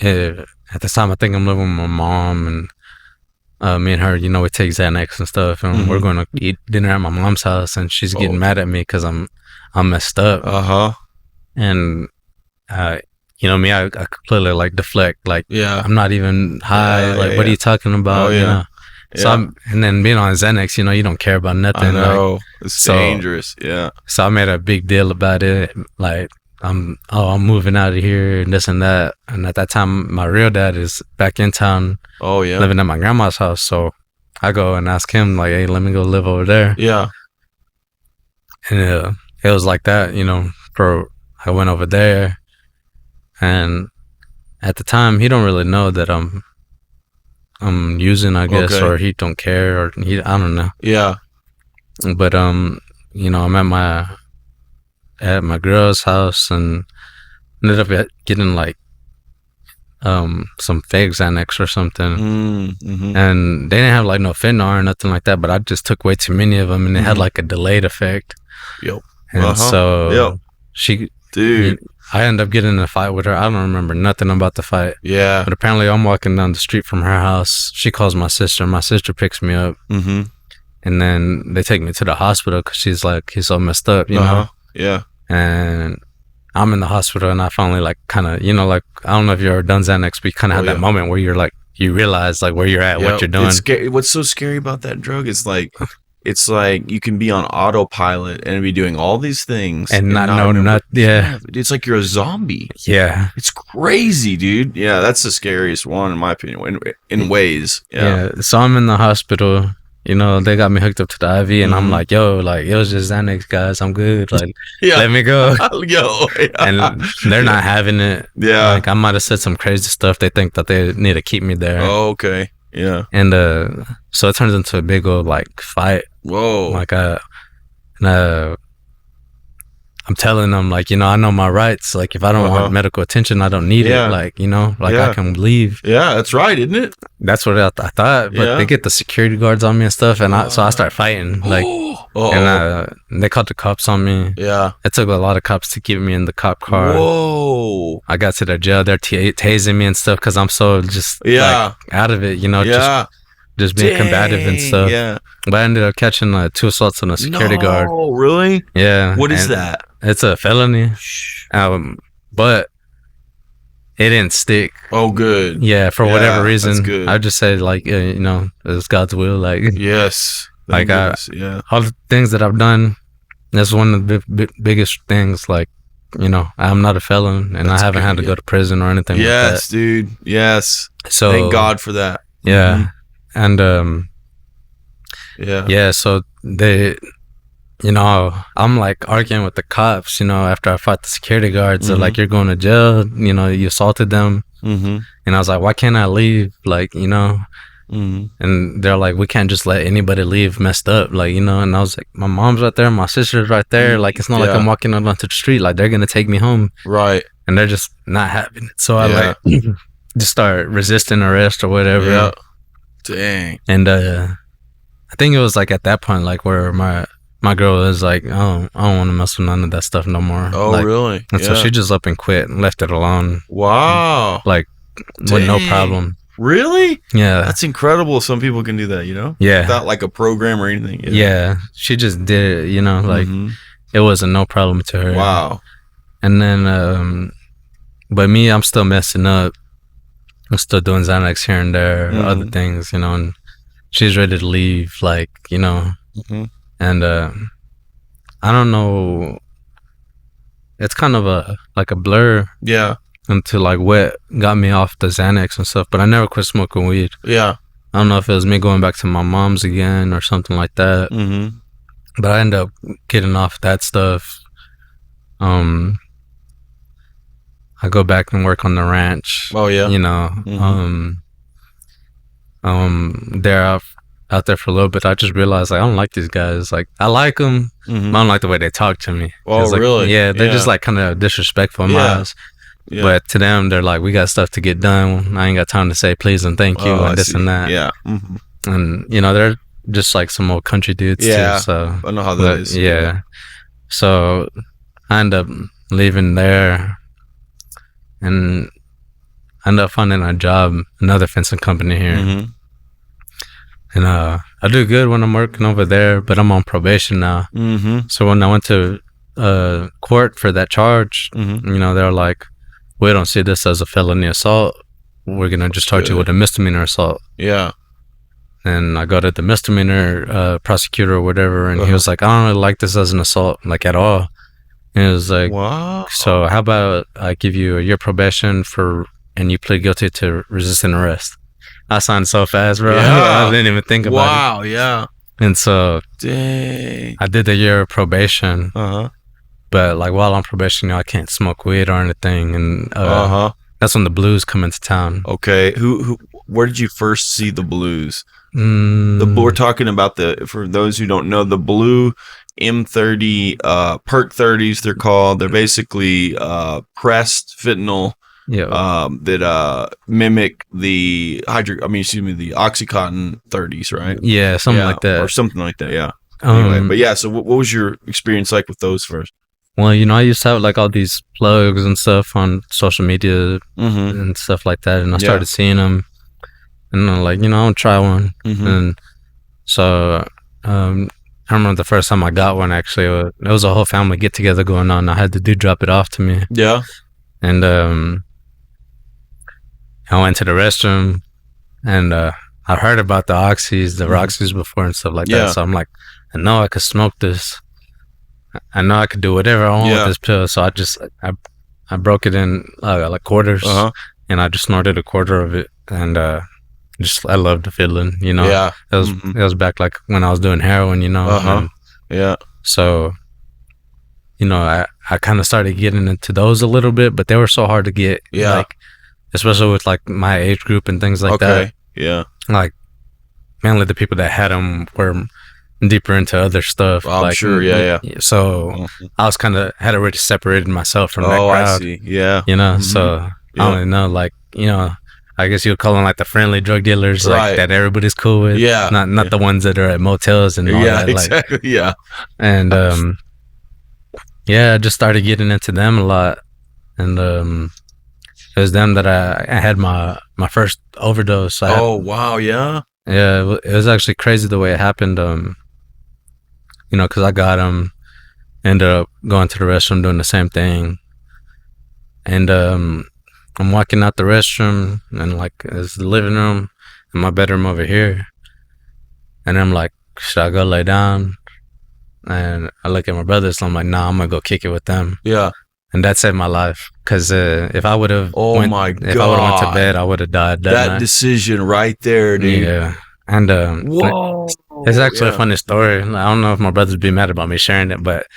at this time, I think I'm living with my mom, and me and her, you know, we take Xanax and stuff, and we're going to eat dinner at my mom's house, and she's getting mad at me because I'm messed up. And you know me, I completely like deflect, like, I'm not even high, like, what are you talking about? You know? So and then being on Xanax, you know, you don't care about nothing. I know. Like, it's dangerous. Yeah. So I made a big deal about it, like, I'm moving out of here and this and that. And at that time, my real dad is back in town. Oh, yeah. Living at my grandma's house. So I go and ask him, like, hey, let me go live over there. Yeah. And it was like that, I went over there, and at the time he don't really know that I'm using, I guess, or he don't care, or I don't know. Yeah. But I'm at my girl's house and ended up getting like some fake Xanax or something. Mm-hmm. And they didn't have like no fentanyl or nothing like that, but I just took way too many of them, and it had like a delayed effect. Yep. And so dude, I ended up getting in a fight with her. I don't remember nothing about the fight. Yeah. But apparently I'm walking down the street from her house. She calls my sister. My sister picks me up. Mm-hmm. And then they take me to the hospital because she's like, he's so messed up, you know? Yeah. And I'm in the hospital, and I finally like kind of, like, I don't know if you've ever done Xanax, but you kind of have that moment where you're like, you realize like where you're at, what you're doing. What's so scary about that drug is like, it's like you can be on autopilot and be doing all these things and not know. Yeah. It's like you're a zombie. Yeah. It's crazy, dude. Yeah, that's the scariest one in my opinion, in ways. Yeah. So I'm in the hospital. They got me hooked up to the IV, and I'm like, yo, like, it was just Xanax, guys. I'm good. Like, let me go. Yo. Yeah. And they're not having it. Yeah. Like, I might have said some crazy stuff. They think that they need to keep me there. Oh, okay. Yeah. And so it turns into a big old, like, fight. Whoa. Like, I'm telling them, like, I know my rights. Like, if I don't want medical attention, I don't need it. Like, I can leave. Yeah, that's right, isn't it? That's what I thought. But they get the security guards on me and stuff, and so I start fighting. Like, and they called the cops on me. Yeah. It took a lot of cops to get me in the cop car. Whoa. I got to the jail. They're tasing me and stuff because I'm so just like, out of it, just being combative and stuff. Yeah. But I ended up catching 2 assaults on a security guard. Oh, really? Yeah. What is that? It's a felony. But it didn't stick. Oh, good. Yeah, for whatever reason. That's good. I just say like, it's God's will. Like, yes. Like all the things that I've done. That's one of the biggest things. Like, I'm not a felon, and I haven't had to go to prison or anything. Yes, like that. Dude. Yes. So thank God for that. Yeah, and So they. I'm like arguing with the cops, after I fought the security guards. They're like, you're going to jail, you assaulted them. Mm-hmm. And I was like, why can't I leave? Like, Mm-hmm. And they're like, we can't just let anybody leave messed up, like, and I was like, my mom's right there, my sister's right there. Like, it's not like I'm walking out onto the street. Like, they're going to take me home. Right. And they're just not having it. So I like just start resisting arrest or whatever. Yeah. Dang. And I think it was like at that point, like where my girl was like, I don't want to mess with none of that stuff no more. Oh, like, really? And so she just up and quit and left it alone. Wow. Like, with no problem. Really? Yeah. That's incredible. Some people can do that, Yeah. Without like a program or anything. Yeah. She just did it, like it wasn't no problem to her. Wow. And then, but me, I'm still messing up. I'm still doing Xanax here and there, other things, and she's ready to leave, like, and I don't know. It's kind of a blur. Yeah. Until like what got me off the Xanax and stuff, but I never quit smoking weed. Yeah. I don't know if it was me going back to my mom's again or something like that. Mm-hmm. But I ended up getting off that stuff. I go back and work on the ranch. Oh yeah. They're out there for a little bit. I just realized like I don't like these guys. Like I like them, but I don't like the way they talk to me. Oh like, really? Yeah, they're just like kind of disrespectful in my eyes. Yeah. But to them, they're like, we got stuff to get done. I ain't got time to say please and thank you and this and that. Yeah. Mm-hmm. And, they're just like some old country dudes too. So I know how that is. Yeah. So I end up leaving there and I end up finding a job, another fencing company here. Mm-hmm. And I do good when I'm working over there, but I'm on probation now. Mm-hmm. So when I went to court for that charge, they're like, we don't see this as a felony assault. We're going to just charge you with a misdemeanor assault. Yeah. And I go to the misdemeanor prosecutor or whatever, and he was like, I don't really like this as an assault, like at all. And it was like, wow. So how about I give you a year probation and you plead guilty to resisting arrest? I signed so fast, bro. Yeah. I didn't even think about it. Wow, yeah. And so Dang. I did the year of probation. But like while on probation, I can't smoke weed or anything. And that's when the blues come into town. Okay. Where did you first see the blues? Mm. We're talking about for those who don't know, the blue M30 Perk 30s, they're called. They're basically pressed fentanyl that mimic the the Oxycontin 30s, right? Yeah, something like that. Or something like that, yeah. Anyway, but yeah, so what was your experience like with those first? Well, I used to have like all these plugs and stuff on social media and stuff like that, and I started seeing them, and I'm like, I'll try one. And so I remember the first time I got one, actually, it was a whole family get together going on. I had the dude drop it off to me. Yeah. And I went to the restroom, and I heard about the oxys, the Roxys before and stuff like that. So I'm like, I know I could smoke this. I know I could do whatever I want with this pill. So I broke it in like quarters, and I just snorted a quarter of it, and I loved the feeling, Yeah. It was back like when I was doing heroin, and so I kind of started getting into those a little bit, but they were so hard to get, like especially with like my age group and things like that. Like mainly the people that had them were deeper into other stuff. I'm like, sure. So I was had already separated myself from that crowd. I see. Yeah. So I don't know, like, I guess you would call them like the friendly drug dealers, like that everybody's cool with. Yeah. Not the ones that are at motels and all that. Exactly. Like, and I just started getting into them a lot. And it was them that I had my first overdose. Wow. Yeah. Yeah, it was actually crazy the way it happened. Because I got them, ended up going to the restroom doing the same thing, and I'm walking out the restroom, and like it's the living room and my bedroom over here, and I'm like, should I go lay down? And I look at my brothers, so I'm like, nah, I'm gonna go kick it with them. Yeah. And that saved my life, because if I would have went to bed, I would have died that night. Decision right there, dude. Yeah. And whoa, it's actually a funny story. I don't know if my brothers would be mad about me sharing it, but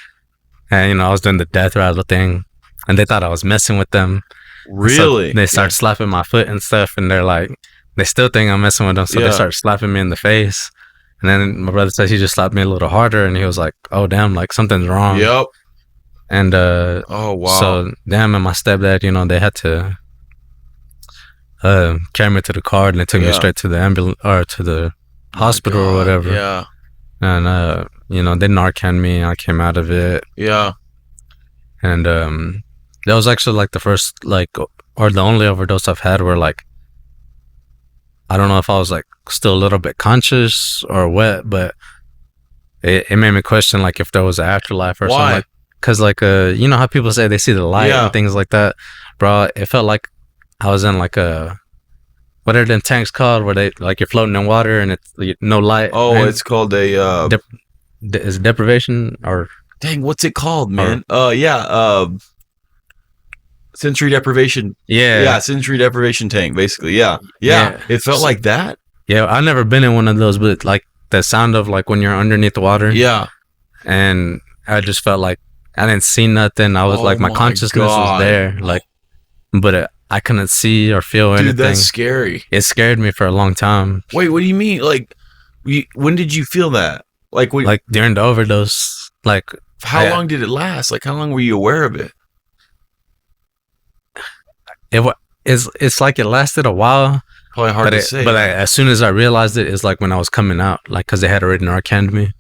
I was doing the death rattle thing, and they thought I was messing with them. Really? So they start slapping my foot and stuff, and they're like, they still think I'm messing with them, so they start slapping me in the face. And then my brother says he just slapped me a little harder, and he was like, "Oh damn, like something's wrong." Yep. And oh wow. So damn, and my stepdad, they had to carry me to the car, and they took me straight to the ambulance or to the hospital or whatever. Yeah. And they Narcan me. I came out of it. Yeah. And that was actually like the first or the only overdose I've had where like I don't know if I was like still a little bit conscious or what, but it made me question like if there was an afterlife or something. Because like how people say they see the light and things like that, bro. It felt like I was in like what are them tanks called where they like you're floating in water and it's no light. It's called a is it deprivation or dang, what's it called, man? Sensory deprivation. Yeah, sensory deprivation tank, basically. Yeah. It felt like that. Yeah, I've never been in one of those, but like the sound of like when you're underneath the water. Yeah. And I just felt like I didn't see nothing. I was like, my consciousness was there, like, but I couldn't see or feel anything. Dude, that's scary. It scared me for a long time. Wait, what do you mean? Like, when did you feel that? Like during the overdose. Like, how long did it last? Like, how long were you aware of it? It's like it lasted a while. Probably hard to say. But as soon as I realized it, it's like when I was coming out, like, because they had already Narcaned me.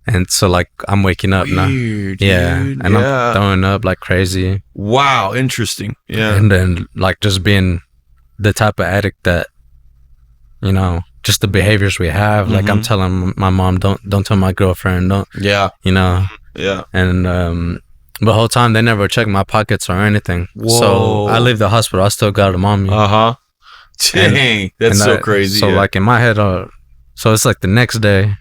And so, like, I'm waking up now. Yeah. And I'm throwing up like crazy. Wow. Interesting. Yeah. And then, like, just being the type of addict that, just the behaviors we have. Like, I'm telling my mom, don't tell my girlfriend. Don't. Yeah. Yeah. And the whole time, they never checked my pockets or anything. Whoa. So I leave the hospital, I still got them on me. Dang. That's so crazy. So, like, in my head, so it's like the next day,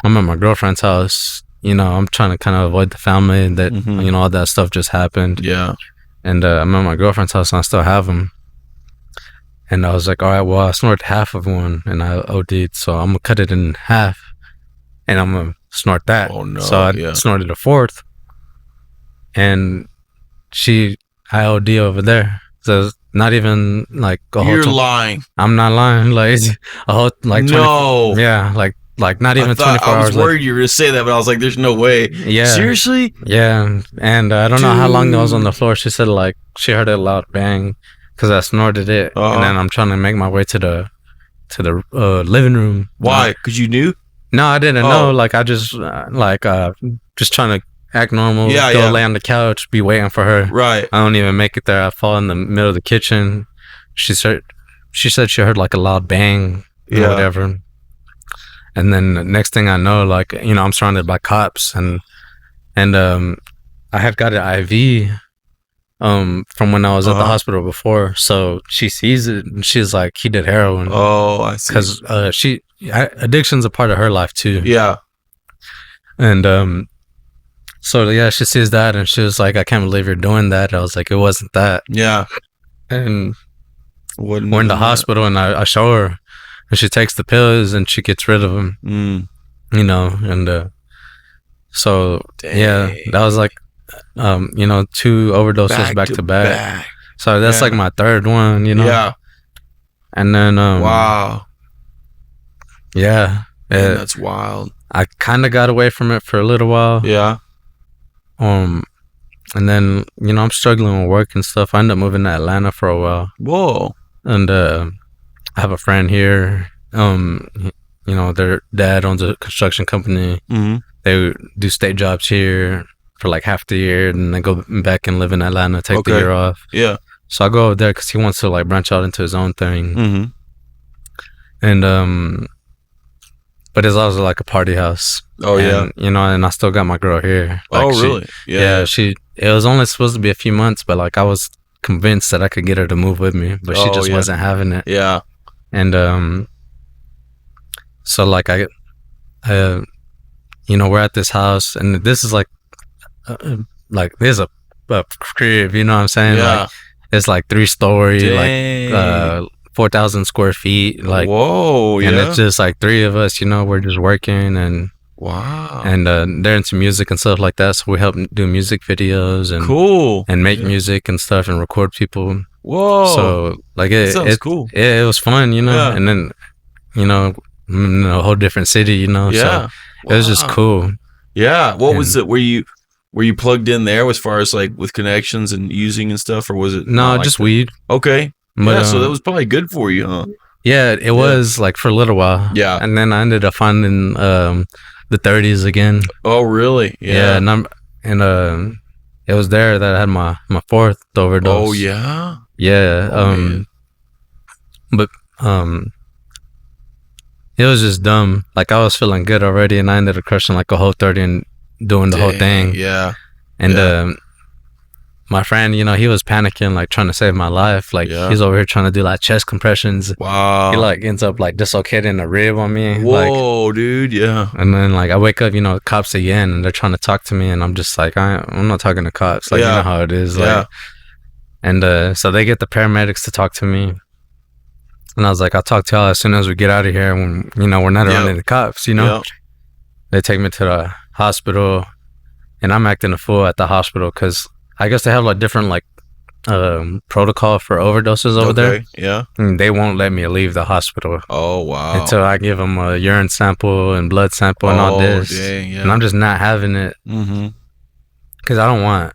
I'm at my girlfriend's house. I'm trying to kind of avoid the family that, all that stuff just happened. Yeah. And I'm at my girlfriend's house and I still have them. And I was like, all right, well, I snorted half of one and I OD'd, so I'm going to cut it in half. and I'm gonna snort that. Oh no! So I snorted a fourth, and I OD over there. So it's not even like You're lying. I'm not lying. Like a whole like 20, no. Yeah, like not even 24 hours. I was worried you were gonna say that, but I was like, "There's no way." Yeah. Seriously? Yeah, and I don't know how long I was on the floor. She said like she heard a loud bang because I snorted it, and then I'm trying to make my way to the living room. Why? Because you knew? No, I didn't know. Like I just just trying to act normal. Go lay on the couch, be waiting for her. Right. I don't even make it there. I fall in the middle of the kitchen. She said she heard like a loud bang or whatever. And then the next thing I know, like, you know, I'm surrounded by cops and I had got an IV from when I was at the hospital before. So she sees it and she's like, he did heroin. Oh, I see. Because addiction's a part of her life too. Yeah. And so yeah, she sees that and she was like, I can't believe you're doing that. I was like, it wasn't that. Yeah. And we're in the hospital and I show her. And she takes the pills and she gets rid of them, you know, and so Dang. Yeah, that was like, you know, 2 overdoses back to back. So that's like my third one, you know. Yeah. And then wow. Yeah. Man, that's wild. I kind of got away from it for a little while. Yeah. And then, you know, I'm struggling with work and stuff. I ended up moving to Atlanta for a while. Whoa. And I have a friend here. You know, their dad owns a construction company. Mm-hmm. They do state jobs here for like half the year, and then go back and live in Atlanta, take the year off. Yeah. So I go over there because he wants to like branch out into his own thing. Mm-hmm. And but it's also like a party house. Oh yeah. You know, and I still got my girl here. Like, really? Yeah. It was only supposed to be a few months, but like I was convinced that I could get her to move with me, but she just wasn't having it. Yeah. And so like I you know, we're at this house, and this is like there's a crib, you know what I'm saying? Yeah. Like it's like 3-story, like 4,000 square feet, like whoa, yeah. And it's just like 3 of us, you know, we're just working and wow. And they're into music and stuff like that, so we help do music videos and cool and make music and stuff and record people. Whoa. So like it's cool. It was fun, you know. And then, you know, in a whole different city, you know. Yeah. So it was just cool. Yeah. What was it? Were you plugged in there as far as like with connections and using and stuff, or was it? No, just weed. Okay. But, yeah. So that was probably good for you, huh? Yeah, it was like for a little while. Yeah. And then I ended up finding the 30s again. Oh, really? Yeah. And it was there that I had my 4th overdose. Oh yeah. Yeah. But it was just dumb. Like I was feeling good already, and I ended up crushing like a whole 30 and doing the whole thing. Yeah. And my friend, you know, he was panicking, like trying to save my life. Like he's over here trying to do like chest compressions. Wow. He like ends up like dislocating a rib on me. Whoa, dude. Yeah. And then like I wake up, you know, the cops again, and they're trying to talk to me, and I'm just like, I'm not talking to cops. Like you know how it is. Like, and so they get the paramedics to talk to me. And I was like, I'll talk to y'all as soon as we get out of here. When, you know, we're not around any cops, you know. They take me to the hospital, and I'm acting a fool at the hospital because I guess they have like different like protocol for overdoses over there. Yeah. And they won't let me leave the hospital. Oh, wow. Until I give them a urine sample and blood sample and all this. Dang, yeah. And I'm just not having it. Mm-hmm. Because I don't want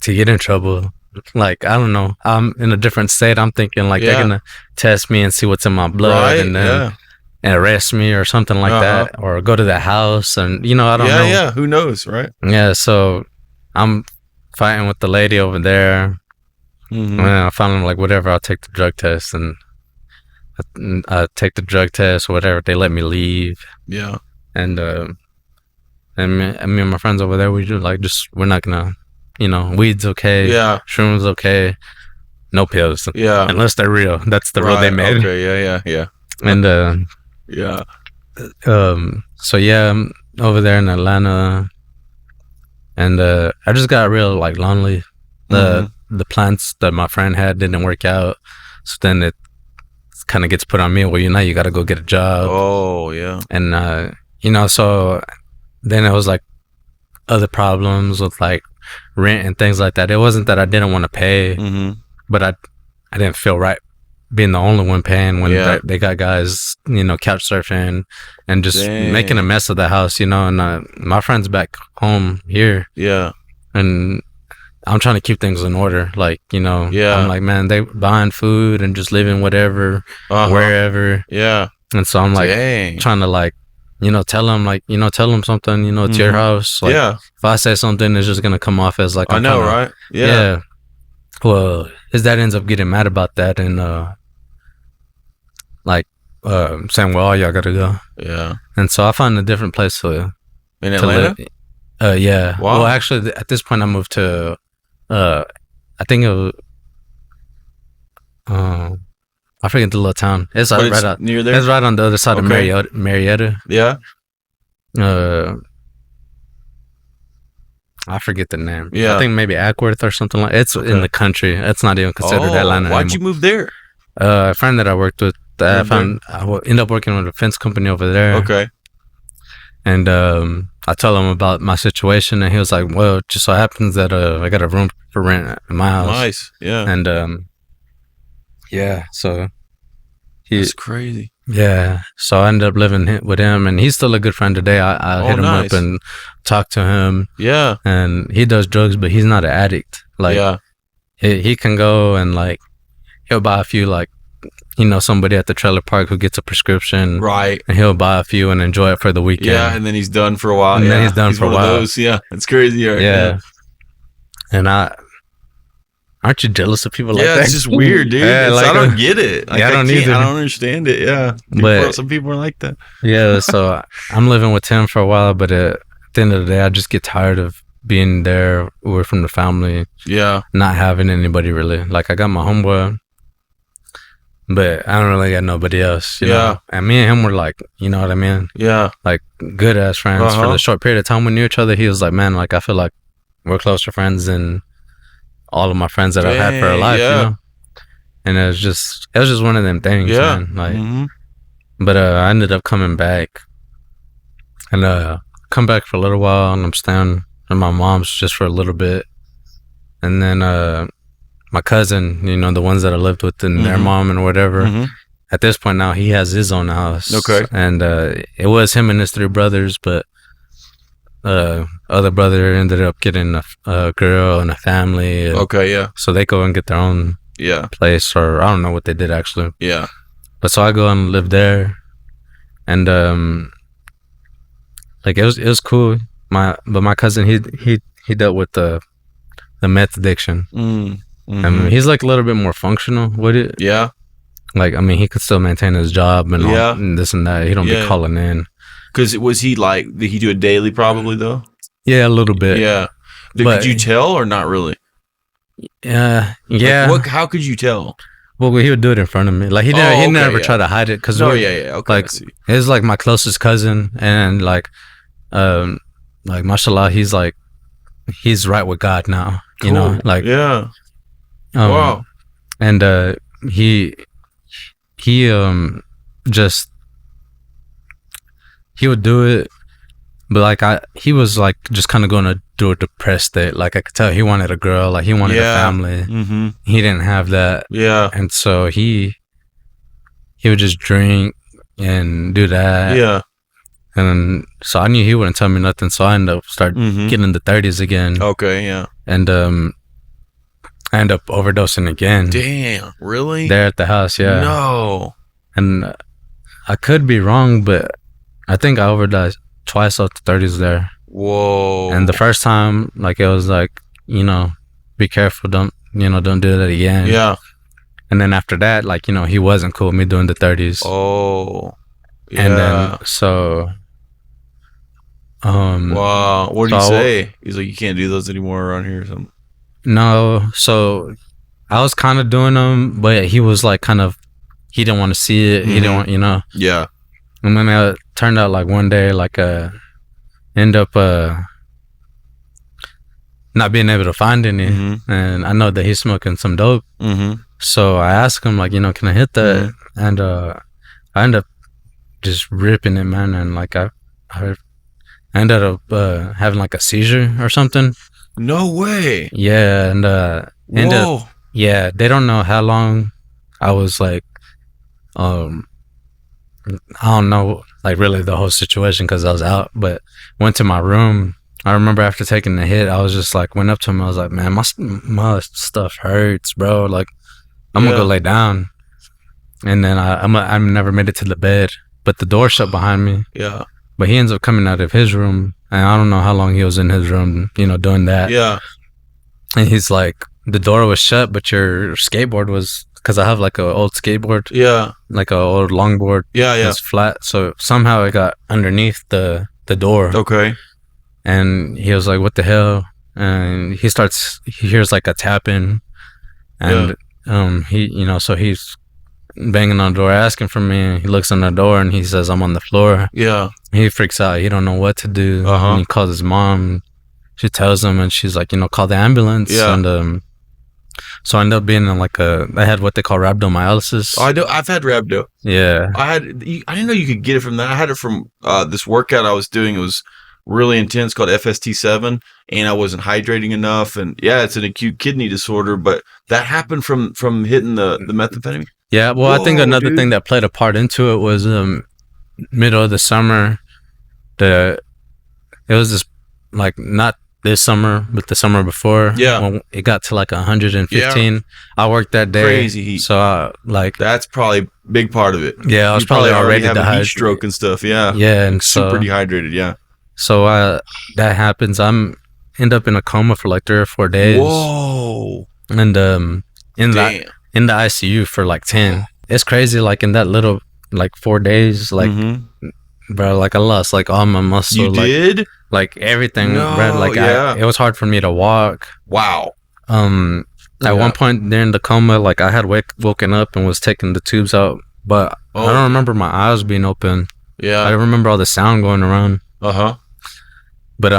to get in trouble. Like, I don't know. I'm in a different state. I'm thinking like they're going to test me and see what's in my blood and then and arrest me or something like that. Or go to the house and, you know, I don't know. Yeah, who knows, right? Yeah, so I'm fighting with the lady over there. Mm-hmm. And I finally like, whatever, I'll take the drug test. And I take the drug test or whatever. They let me leave. Yeah. And me and my friends over there, we just like, we're not going to, you know, weed's okay. Yeah. Shrooms okay. No pills. Yeah. Unless they're real. That's the rule they made. Okay, yeah. And yeah. So yeah, I'm over there in Atlanta, and I just got real like lonely. The plans that my friend had didn't work out, so then it kind of gets put on me. Well, you know, you got to go get a job. Oh yeah. And So then it was like other problems with like rent and things like that. It wasn't that I didn't want to pay, but I didn't feel right being the only one paying when they got guys, couch surfing and just making a mess of the house, and my friends back home here. Yeah. And I'm trying to keep things in order. Like, I'm like, man, they buying food and just living whatever, wherever. Yeah. And so I'm like trying to like, tell them like, tell them something, it's your house. Like, if I say something, it's just going to come off as like, I know, right? Yeah. Well, his dad ends up getting mad about that and, saying, well, y'all got to go. Yeah. And so I found a different place in Atlanta? Yeah. Wow. Well, actually, at this point, I moved to, I think it was, I forget the little town. It's like right out near there. It's right on the other side of Marietta. Yeah. I forget the name. Yeah. I think maybe Ackworth or something like. It's in the country. It's not even considered Atlanta. Why'd you move there? A friend that I worked with. I ended up working with a fence company over there. Okay. And I told him about my situation, and he was like, "Well, just so happens that I got a room for rent in my house." Nice. Yeah. And so that's crazy. Yeah. So I ended up living with him, and he's still a good friend today. I hit him up and talk to him. Yeah. And he does drugs, but he's not an addict. Like, he can go and like he'll buy a few, like, somebody at the trailer park who gets a prescription, right? And he'll buy a few and enjoy it for the weekend. Yeah, and then he's done for a while. And then he's done for a while. Yeah, it's crazy. Right? Yeah. And aren't you jealous of people like that? Yeah, it's just weird, dude. Yeah, I don't get it. Like, I don't either. I don't understand it. Yeah, but some people are like that. Yeah, so I'm living with him for a while, but at the end of the day, I just get tired of being there away from the family. Yeah, not having anybody really. Like, I got my homeboy, but I don't really got nobody else. You know? And me and him were like, you know what I mean? Yeah, like good ass friends for the short period of time we knew each other. He was like, man, like I feel like we're closer friends than all of my friends that I've had for a life, And it was just one of them things, man. Like, but I ended up coming back, and come back for a little while, and I'm staying at my mom's just for a little bit, and then my cousin, the ones that I lived with and their mom and whatever. At this point now, he has his own house. Okay, and it was him and his 3 brothers, but other brother ended up getting a girl and a family. And so they go and get their own place, or I don't know what they did actually. Yeah. But so I go and live there, and like it was cool. But my cousin he dealt with the meth addiction. I mean, he's like a little bit more functional with it. Yeah. Like, I mean, he could still maintain his job and all, and this and that. He don't be calling in. Because did he do it daily probably though? Yeah, a little bit. Yeah. Could you tell or not really? Yeah. Like, how could you tell? Well, he would do it in front of me. Like, he never try to hide it. Cause Okay. Like, he's like my closest cousin, and like mashallah, he's right with God now. Cool. You know, like wow. And he would do it, but like he was like just kind of going to do a depressed state. Like, I could tell he wanted a girl, like he wanted a family. He didn't have that. Yeah. And so he would just drink and do that. Yeah. And so I knew he wouldn't tell me nothing, so I ended up getting in the 30s again. Okay, yeah. And I ended up overdosing again. Damn, really? There at the house, yeah. No. And I could be wrong, but I think I overdosed twice out the 30s there. Whoa. And the first time, like, it was like, be careful, don't do that again. Yeah. And then after that, like, he wasn't cool with me doing the 30s. Oh. Yeah. And then, so... wow. What did he say? He's like, you can't do those anymore around here or something. No. So I was kind of doing them, but he was like he didn't want to see it. He didn't want, Yeah. And then it turned out like one day, like end up not being able to find any. And I know that he's smoking some dope. So I asked him, like, can I hit that? And I ended up just ripping it, man. And like I I ended up having like a seizure or something. No way. Yeah, and Whoa. yeah, they don't know how long I was like, I don't know, like really the whole situation because I was out, but went to my room. I remember after taking the hit, I was just like, went up to him. I was like, man, my stuff hurts, bro. Like, I'm gonna go lay down. And then I never made it to the bed, but the door shut behind me. Yeah. But he ends up coming out of his room, and I don't know how long he was in his room, doing that. Yeah. And he's like, the door was shut, but your skateboard was, because I have like an old skateboard. Yeah. Like an old longboard. Yeah. It's flat. So somehow it got underneath the door. Okay. And he was like, what the hell? And he hears like a tapping. And so he's banging on the door asking for me. He looks on the door and he says, I'm on the floor. Yeah. He freaks out. He don't know what to do. And he calls his mom. She tells him, and she's like, call the ambulance. Yeah. And so I ended up being in like I had what they call rhabdomyolysis. Oh, I know. I've had rhabdo. Yeah. I didn't know you could get it from that. I had it from this workout I was doing. It was really intense, called FST7, and I wasn't hydrating enough. And yeah, it's an acute kidney disorder, but that happened from hitting the methamphetamine. Yeah. Well, I think another thing that played a part into it was middle of the summer. It was this, like, not this summer, but the summer before. Yeah. When it got to like 115. Yeah. I worked that day. Crazy heat. So that's probably a big part of it. Yeah, I was probably already having dehydrated. Heat stroke and stuff. Yeah. Yeah, and super dehydrated. Yeah. So that happens. End up in a coma for like 3 or 4 days. Whoa. And in the ICU for like 10. It's crazy. Like in that little like 4 days, like bro, like I lost like all my muscle. You did? Like everything, no, bro. Like it was hard for me to walk. Wow. At one point during the coma, like I had woken up and was taking the tubes out, but I don't remember my eyes being open. Yeah. I remember all the sound going around. But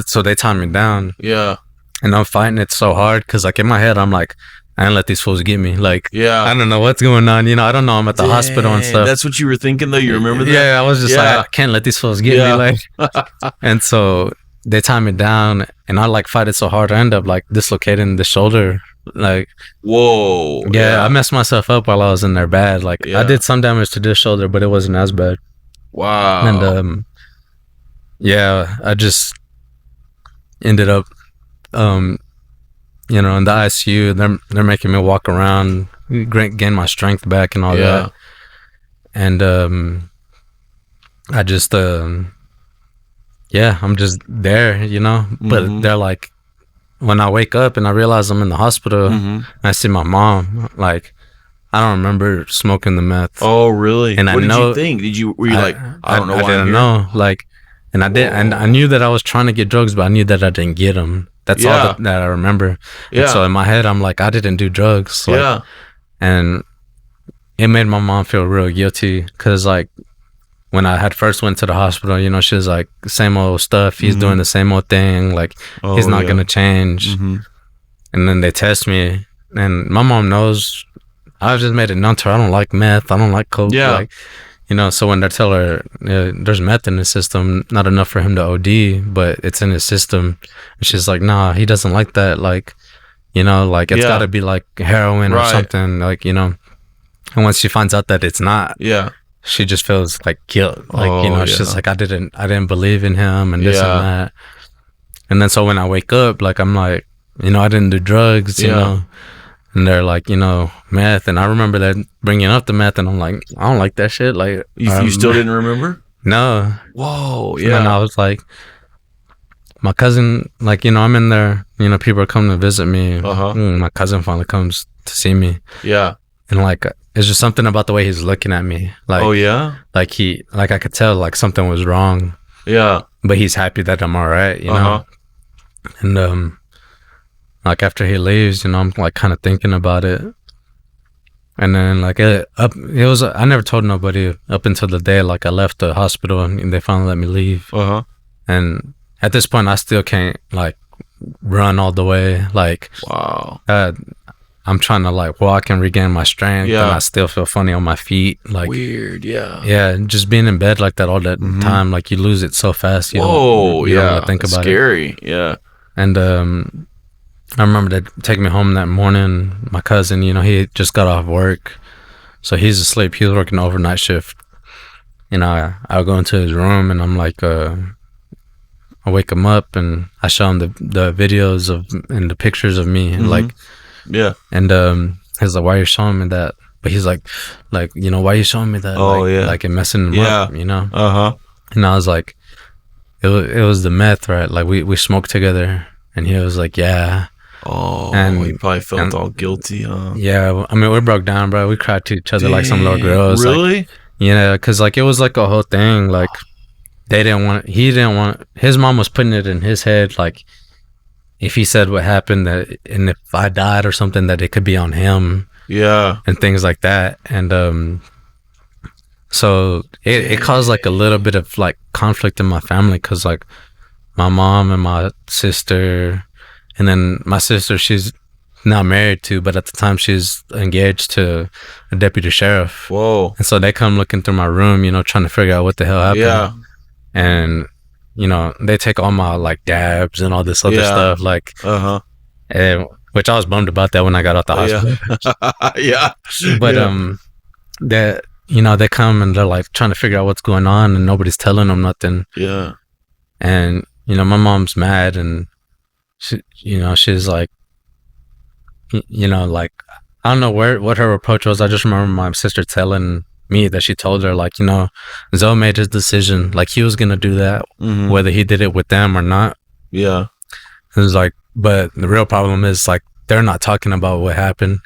so they tied me down. Yeah. And I'm fighting it so hard because like in my head I'm like, I didn't let these fools get me. Like, yeah, I don't know what's going on. I don't know. I'm at the hospital and stuff. That's what you were thinking, though. You remember that? Yeah, I was just like, I can't let these fools get me. Like, and so they tie me down, and I like fight it so hard. I end up like dislocating the shoulder. Like, whoa. Yeah, I messed myself up while I was in there bad. Like, I did some damage to this shoulder, but it wasn't as bad. Wow. And I just ended up in the ICU. They're making me walk around, gain my strength back and all that. And I just I'm just there, but they're like, when I wake up and I realize I'm in the hospital, and I see my mom, like, I don't remember smoking the meth. Oh, really? And what did you think? Were you like, I don't know why I didn't know. Like, and I did, and I knew that I was trying to get drugs, but I knew that I didn't get them. That's all that I remember. And so in my head, I'm like, I didn't do drugs. Like, and it made my mom feel real guilty because, like, when I had first went to the hospital, she was like, same old stuff. He's doing the same old thing. Like, he's not going to change. And then they test me, and my mom knows. I've just made it known to her, I don't like meth. I don't like coke. Yeah. Like, so when they tell her there's meth in his system, not enough for him to OD, but it's in his system, and she's like, nah, he doesn't like that. Like, like it's got to be like heroin or something. Like, and once she finds out that it's not, she just feels like guilt. Like, she's like, I didn't believe in him and this and that. And then so when I wake up, like, I'm like, I didn't do drugs, you know. And they're like, meth. And I remember that bringing up the meth, and I'm like, I don't like that shit. Like, you still didn't remember? No. Whoa, yeah. And I was like, my cousin, like, I'm in there, people are coming to visit me. My cousin finally comes to see me. Yeah. And like, it's just something about the way he's looking at me. Like, like I could tell like something was wrong. Yeah. But he's happy that I'm all right, know? And, like after he leaves, I'm like kind of thinking about it, and then like I never told nobody up until the day like I left the hospital and they finally let me leave. And at this point, I still can't like run all the way. Like, wow. I'm trying to like walk and regain my strength, Yeah. and I still feel funny on my feet. Like Weird. Yeah. yeah, just being in bed like that all that time, like you lose it so fast. You don't really think That's about scary. it. Yeah. And I remember they take me home that morning. My cousin, you know, he just got off work, so he's asleep. He was working overnight shift. You know, I'll go into his room and I'm like, I wake him up and I show him the videos of and the pictures of me and like, yeah. And he's like, why are you showing me that? But he's like, you know, why are you showing me that? Oh, like, yeah. like it messing him up, you know? And I was like, it was the meth, right? Like we smoked together, and he was like, yeah. Oh, and he probably felt all guilty, huh? Yeah, I mean, we broke down, bro. We cried to each other like some little girls. Really? Like, yeah, because like it was like a whole thing. Like he didn't want. His mom was putting it in his head, like if he said what happened, that, and if I died or something, that it could be on him. Yeah. And things like that. And so it caused like a little bit of like conflict in my family, because like my mom and my sister, and then my sister, she's not married to, but at the time she's engaged to a deputy sheriff. Whoa. And so they come looking through my room, you know, trying to figure out what the hell happened. Yeah. And you know, they take all my like dabs and all this other stuff, like and which I was bummed about that when I got out the hospital. Yeah. But that, you know, they come and they're like trying to figure out what's going on, and nobody's telling them nothing. Yeah. And you know, my mom's mad, and she, you know, she's like, you know, like I don't know what her approach was. I just remember my sister telling me that she told her, like, you know, Zoe made his decision, like he was gonna do that, whether he did it with them or not. Yeah. It was like, but the real problem is like they're not talking about what happened,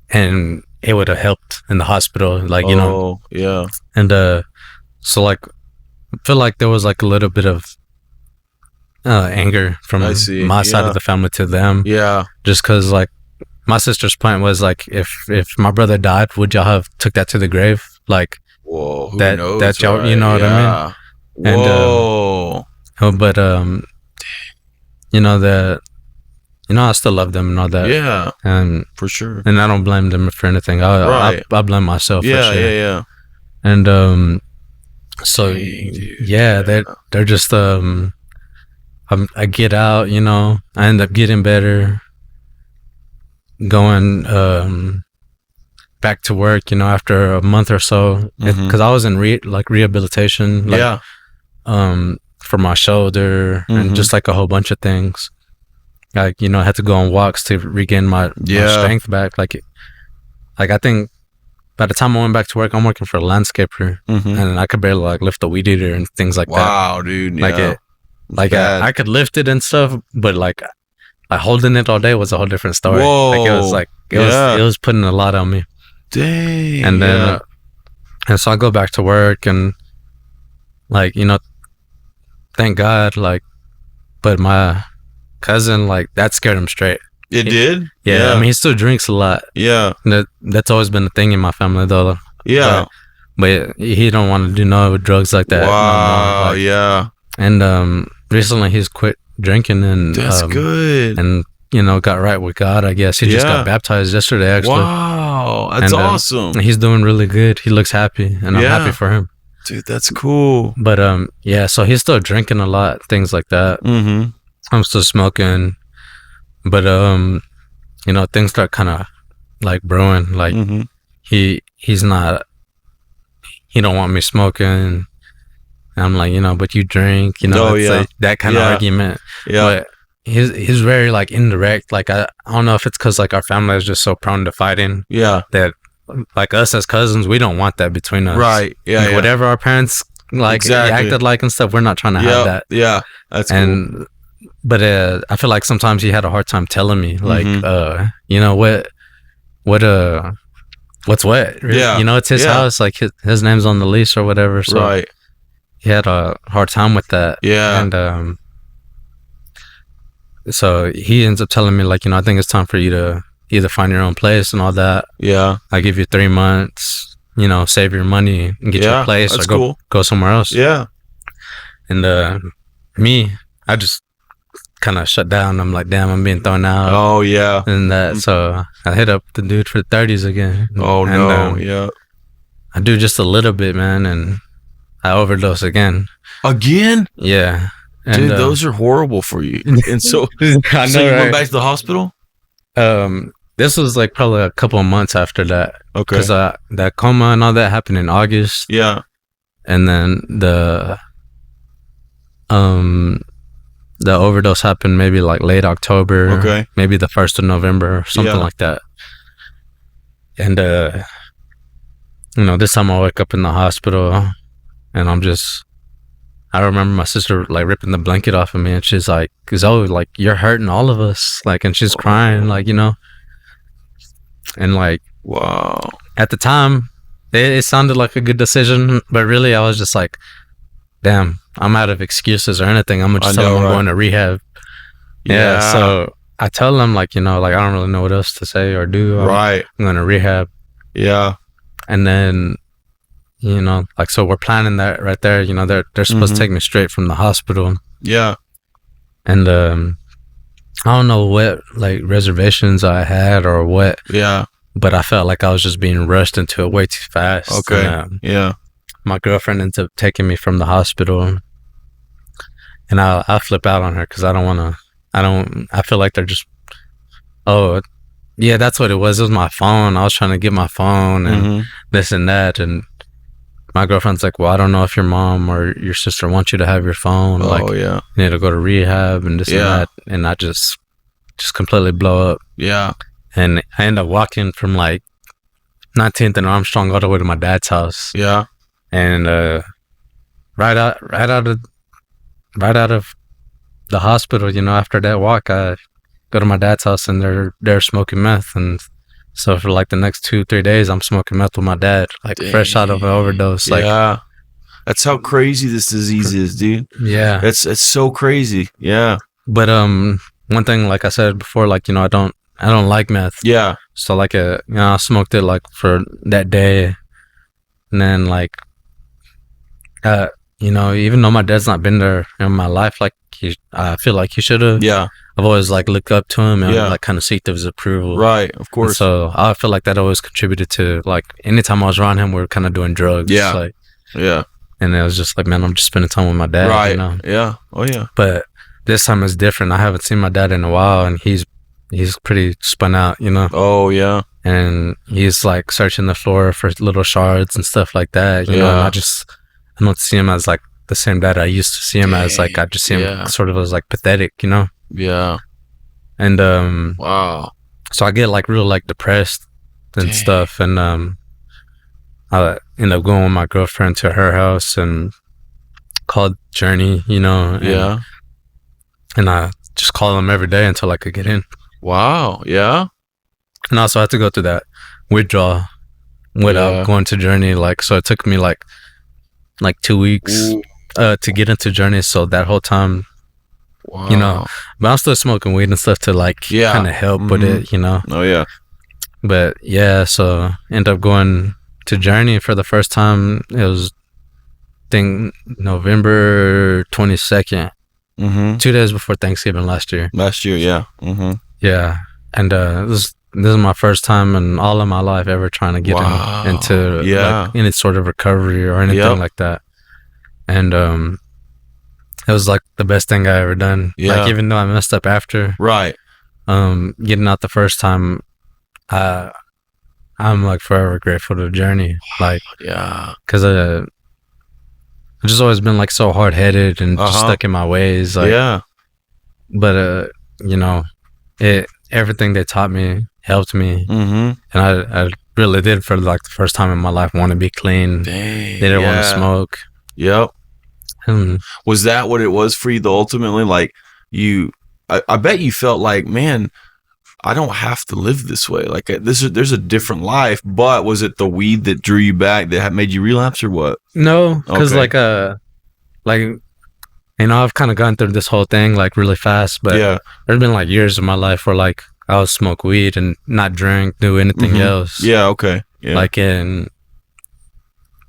and it would have helped in the hospital, like, you know. Yeah. And so like I feel like there was like a little bit of anger from my side of the family to them. Yeah. Just because like my sister's point was like, if my brother died, would y'all have took that to the grave? Like, whoa, that y'all, you know what I mean? Whoa. And but you know, I still love them and all that. Yeah. And for sure. And I don't blame them for anything. I blame myself. Yeah, for sure. yeah. And so yeah, they're just I get out, you know, I end up getting better, going back to work, you know, after a month or so, because I was in rehabilitation, like, for my shoulder and just like a whole bunch of things. Like, you know, I had to go on walks to regain my strength back. Like I think by the time I went back to work, I'm working for a landscaper, and I could barely like lift a weed eater and things like that. Wow, dude. Like I could lift it and stuff, but like holding it all day was a whole different story. Whoa. Like it was putting a lot on me. Dang. And then and so I go back to work, and like, you know, thank God, like, but my cousin, like, that scared him straight. It did? Yeah. I mean, he still drinks a lot. Yeah. That's always been a thing in my family, though. Yeah. But he don't want to do no drugs like that. Wow. No more. Like, yeah. And recently he's quit drinking, and that's good. And you know, got right with God, I guess. He just got baptized yesterday, actually. Wow, that's awesome. He's doing really good. He looks happy, and I'm happy for him. Dude, that's cool. But yeah, so he's still drinking a lot, things like that. I'm still smoking, but you know, things start kind of like brewing. Like he's not. He don't want me smoking. And I'm like, you know, but you drink, you know, it's like that kind of argument. Yeah. But he's very like indirect. Like I don't know if it's because like our family is just so prone to fighting. Yeah. That like us as cousins, we don't want that between us. Right. Yeah. Like, whatever our parents like acted like and stuff, we're not trying to have that. Yeah. That's cool. But I feel like sometimes he had a hard time telling me, like, you know, what's what? Yeah. You know, it's his house. Like his name's on the lease or whatever. So he had a hard time with that. Yeah. And so he ends up telling me, like, you know, I think it's time for you to either find your own place and all that. Yeah. I give you 3 months, you know, save your money and get your place, or go somewhere else. Yeah. And me, I just kind of shut down. I'm like, damn, I'm being thrown out. Oh yeah. And that, so I hit up the dude for 30s again. Oh and, no. Yeah. I do just a little bit, man, and I overdose again. Again? Yeah. And, dude, those are horrible for you. And so, I know, so you right? went back to the hospital? This was like probably a couple of months after that. Okay. Because that coma and all that happened in August. Yeah. And then the overdose happened maybe like late October. Okay. Maybe the 1st of November or something like that. And this time I wake up in the hospital and I remember my sister like ripping the blanket off of me, and she's like, "Oh, like you're hurting all of us," like, and she's crying, like, and like, wow. At the time, it sounded like a good decision, but really, I was just like, "Damn, I'm out of excuses or anything. I'm gonna just tell them I'm going to rehab." Yeah. So I tell them like, like I don't really know what else to say or do. I'm going to rehab. Yeah. And then, like, so we're planning that right there. They're supposed to take me straight from the hospital. Yeah. And I don't know what like reservations I had or what. Yeah. But I felt like I was just being rushed into it way too fast. Okay. And, yeah. My girlfriend ended up taking me from the hospital, and I flip out on her because I feel like they're just, oh, yeah, that's what it was. It was my phone. I was trying to get my phone and this and that. And my girlfriend's like, well, I don't know if your mom or your sister wants you to have your phone. You need to go to rehab and this and that. And I just completely blow up. Yeah. And I end up walking from like 19th and Armstrong all the way to my dad's house. Yeah. And right out of the hospital, after that walk, I go to my dad's house and they're smoking meth. And so for like the next 2-3 days, I'm smoking meth with my dad, like fresh out of an overdose. Like, yeah, that's how crazy this disease is, dude. Yeah, it's so crazy. Yeah, but one thing, like I said before, like I don't like meth. Yeah, so like I smoked it like for that day, and then like even though my dad's not been there in my life, like I feel like he should have. Yeah. I've always like looked up to him and like kind of seeked his approval. Right, of course. And so I feel like that always contributed to like anytime I was around him, we were kind of doing drugs. Yeah. Like, yeah. And it was just like, man, I'm just spending time with my dad. Right. Yeah. Oh yeah. But this time it's different. I haven't seen my dad in a while, and he's pretty spun out. Oh yeah. And he's like searching the floor for little shards and stuff like that. And I don't see him as like the same dad I used to see him as. Like I just see him sort of as like pathetic. Yeah. And wow. So I get like real like depressed and stuff, and I end up going with my girlfriend to her house and called Journey, and, and I just call them every day until I could get in. Wow. Yeah. And also I had to go through that withdrawal without going to Journey, like, so it took me like 2 weeks to get into Journey. So that whole time, wow. But I'm still smoking weed and stuff to like kind of help with it, Oh yeah. But yeah, so end up going to Journey for the first time. It was November 22nd, 2 days before Thanksgiving last year. Yeah. Yeah. And this is my first time in all of my life ever trying to get into like any sort of recovery or anything like that. And it was like the best thing I ever done. Yeah. Like, even though I messed up after. Right. Getting out the first time, I'm like forever grateful to Journey. Like, yeah. Because I've just always been like so hard headed and just stuck in my ways. Like, yeah. But everything they taught me helped me, and I really did for like the first time in my life want to be clean. Dang, they didn't want to smoke. Yep. Was that what it was for you though, ultimately? Like I bet you felt like, man, I don't have to live this way. Like there's a different life. But was it the weed that drew you back that made you relapse, or what? No, because I've kind of gone through this whole thing like really fast, but there's been like years of my life where like I would smoke weed and not drink, do anything else. Yeah, okay. Yeah.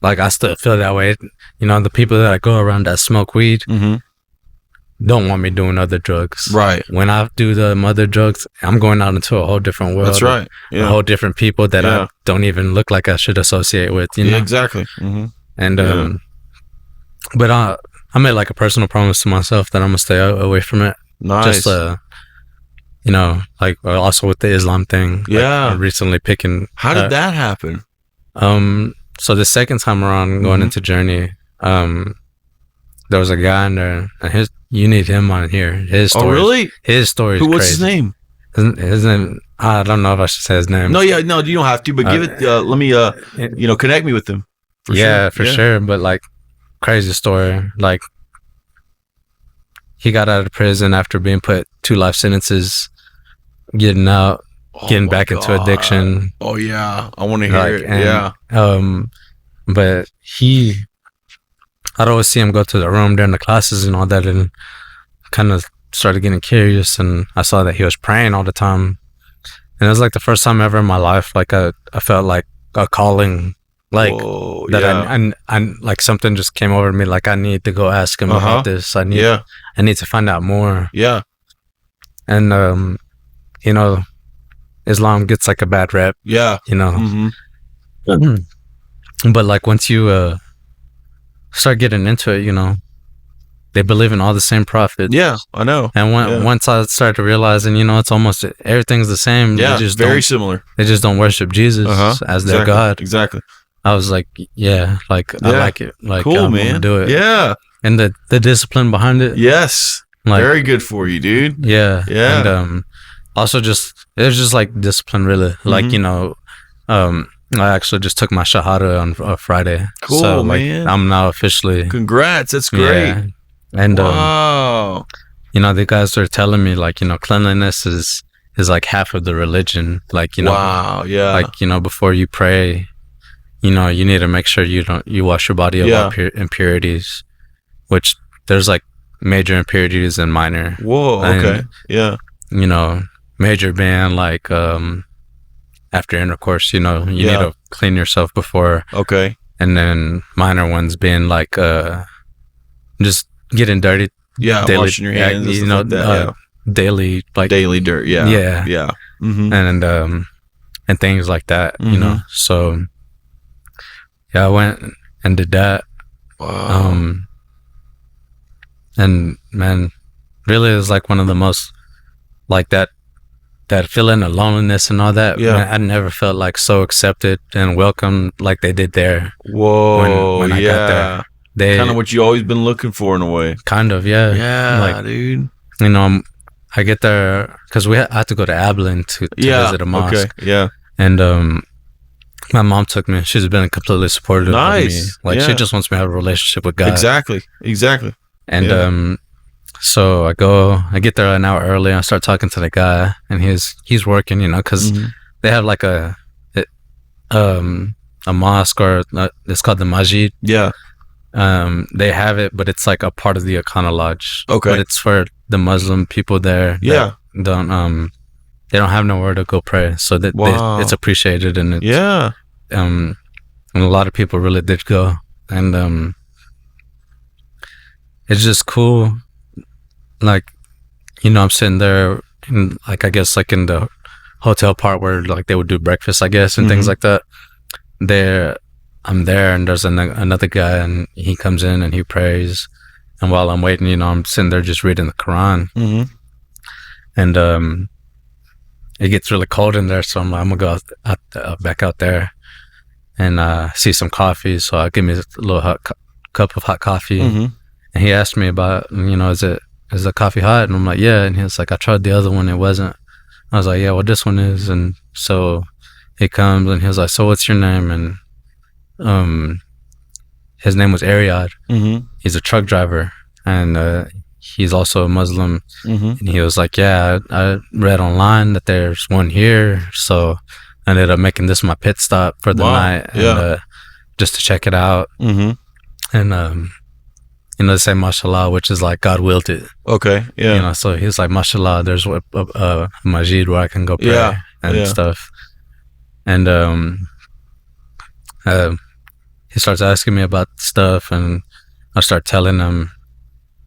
Like I still feel that way. The people that I go around that smoke weed, don't want me doing other drugs. Right. When I do the other drugs, I'm going out into a whole different world. That's right. Yeah. A whole different people that I don't even look like I should associate with, you know? Exactly. And, but I made like a personal promise to myself that I'm going to stay away from it. Nice. Just, you know, like also with the Islam thing. Yeah. Like recently picking. How did that happen? So the second time around going into Journey, there was a guy in there, and you need him on here. His story. Oh, really? His story is crazy. What's his name? His name, I don't know if I should say his name. No, you don't have to, but give it, let me, connect me with him. For sure. But like, crazy story. Like, he got out of prison after being put 2 life sentences, getting out, getting back into addiction. Oh yeah, I want to hear it. And, but I'd always see him go to the room during the classes and all that, and kind of started getting curious, and I saw that he was praying all the time, and it was like the first time ever in my life, like I felt like a calling, like that. I like something just came over me, like I need to go ask him about this. I need to find out more. Yeah. And you know, Islam gets like a bad rep. Yeah. You know. But like once you start getting into it, you know, they believe in all the same prophets. Yeah, I know. And once I started realizing, you know, it's almost everything's the same. Yeah, just very similar. They just don't worship Jesus as their God. Exactly. I was like, I like it. Like, cool, I'm gonna do it. Yeah. And the discipline behind it. Yes. Like, very good for you, dude. Yeah. Yeah. And also it was just like discipline, really. Like, you know, I actually just took my Shahada on Friday. Cool, so, like, man. I'm now officially. Congrats. That's great. Yeah. And, wow. You know, the guys are telling me, like, you know, cleanliness is like half of the religion. Like, you know, wow, yeah. Like, you know, before you pray, you know, you need to make sure you wash your body of impurities, which there's like major impurities and minor. Whoa. Okay. Yeah. You know, major being like, after intercourse, you know, you need to clean yourself before. Okay. And then minor ones being like just getting dirty. Yeah, daily, washing your hands. You know, like daily, like daily dirt. Yeah. Yeah. Yeah. And things like that, you know. So yeah, I went and did that. Wow. And man, really it was like one of the most like that feeling of loneliness and all that. Yeah. Man, I never felt like so accepted and welcomed like they did there. Whoa. When I got there. They kind of what you always been looking for in a way. Kind of, yeah. Yeah, like, dude. You know, I get there because I had to go to Abilene to visit a mosque. Okay. Yeah. And my mom took me. She's been completely supportive of me. Like she just wants me to have a relationship with God. Exactly. And so I get there an hour early. I start talking to the guy, and he's working, you know, because they have like a mosque, or it's called the masjid. Yeah. They have it, but it's like a part of the Akana Lodge. Okay. But it's for the Muslim people there. Yeah. They don't have nowhere to go pray, so that it's appreciated, and it's, and a lot of people really did go, and it's just cool. Like, you know, I'm sitting there, in, like, I guess, like in the hotel part where like they would do breakfast, I guess, and things like that. I'm there, and there's another guy, and he comes in and he prays, and while I'm waiting, you know, I'm sitting there just reading the Quran, and it gets really cold in there, so I'm gonna go back out there and see some coffee. So I give me a little cup of hot coffee, and he asked me about, you know, is the coffee hot? And I'm like, yeah. And he was like, I tried the other one, it wasn't. I was like, yeah, well, this one is. And so he comes and he was like, so what's your name? And his name was Ariad. He's a truck driver, and he's also a Muslim. And he was like, yeah, I read online that there's one here, so I ended up making this my pit stop for the night, and just to check it out. And you know, they say mashallah, which is like God willed it. Okay. Yeah. You know, so he's like, mashallah, there's a masjid where I can go pray and stuff. And he starts asking me about stuff, and I start telling him,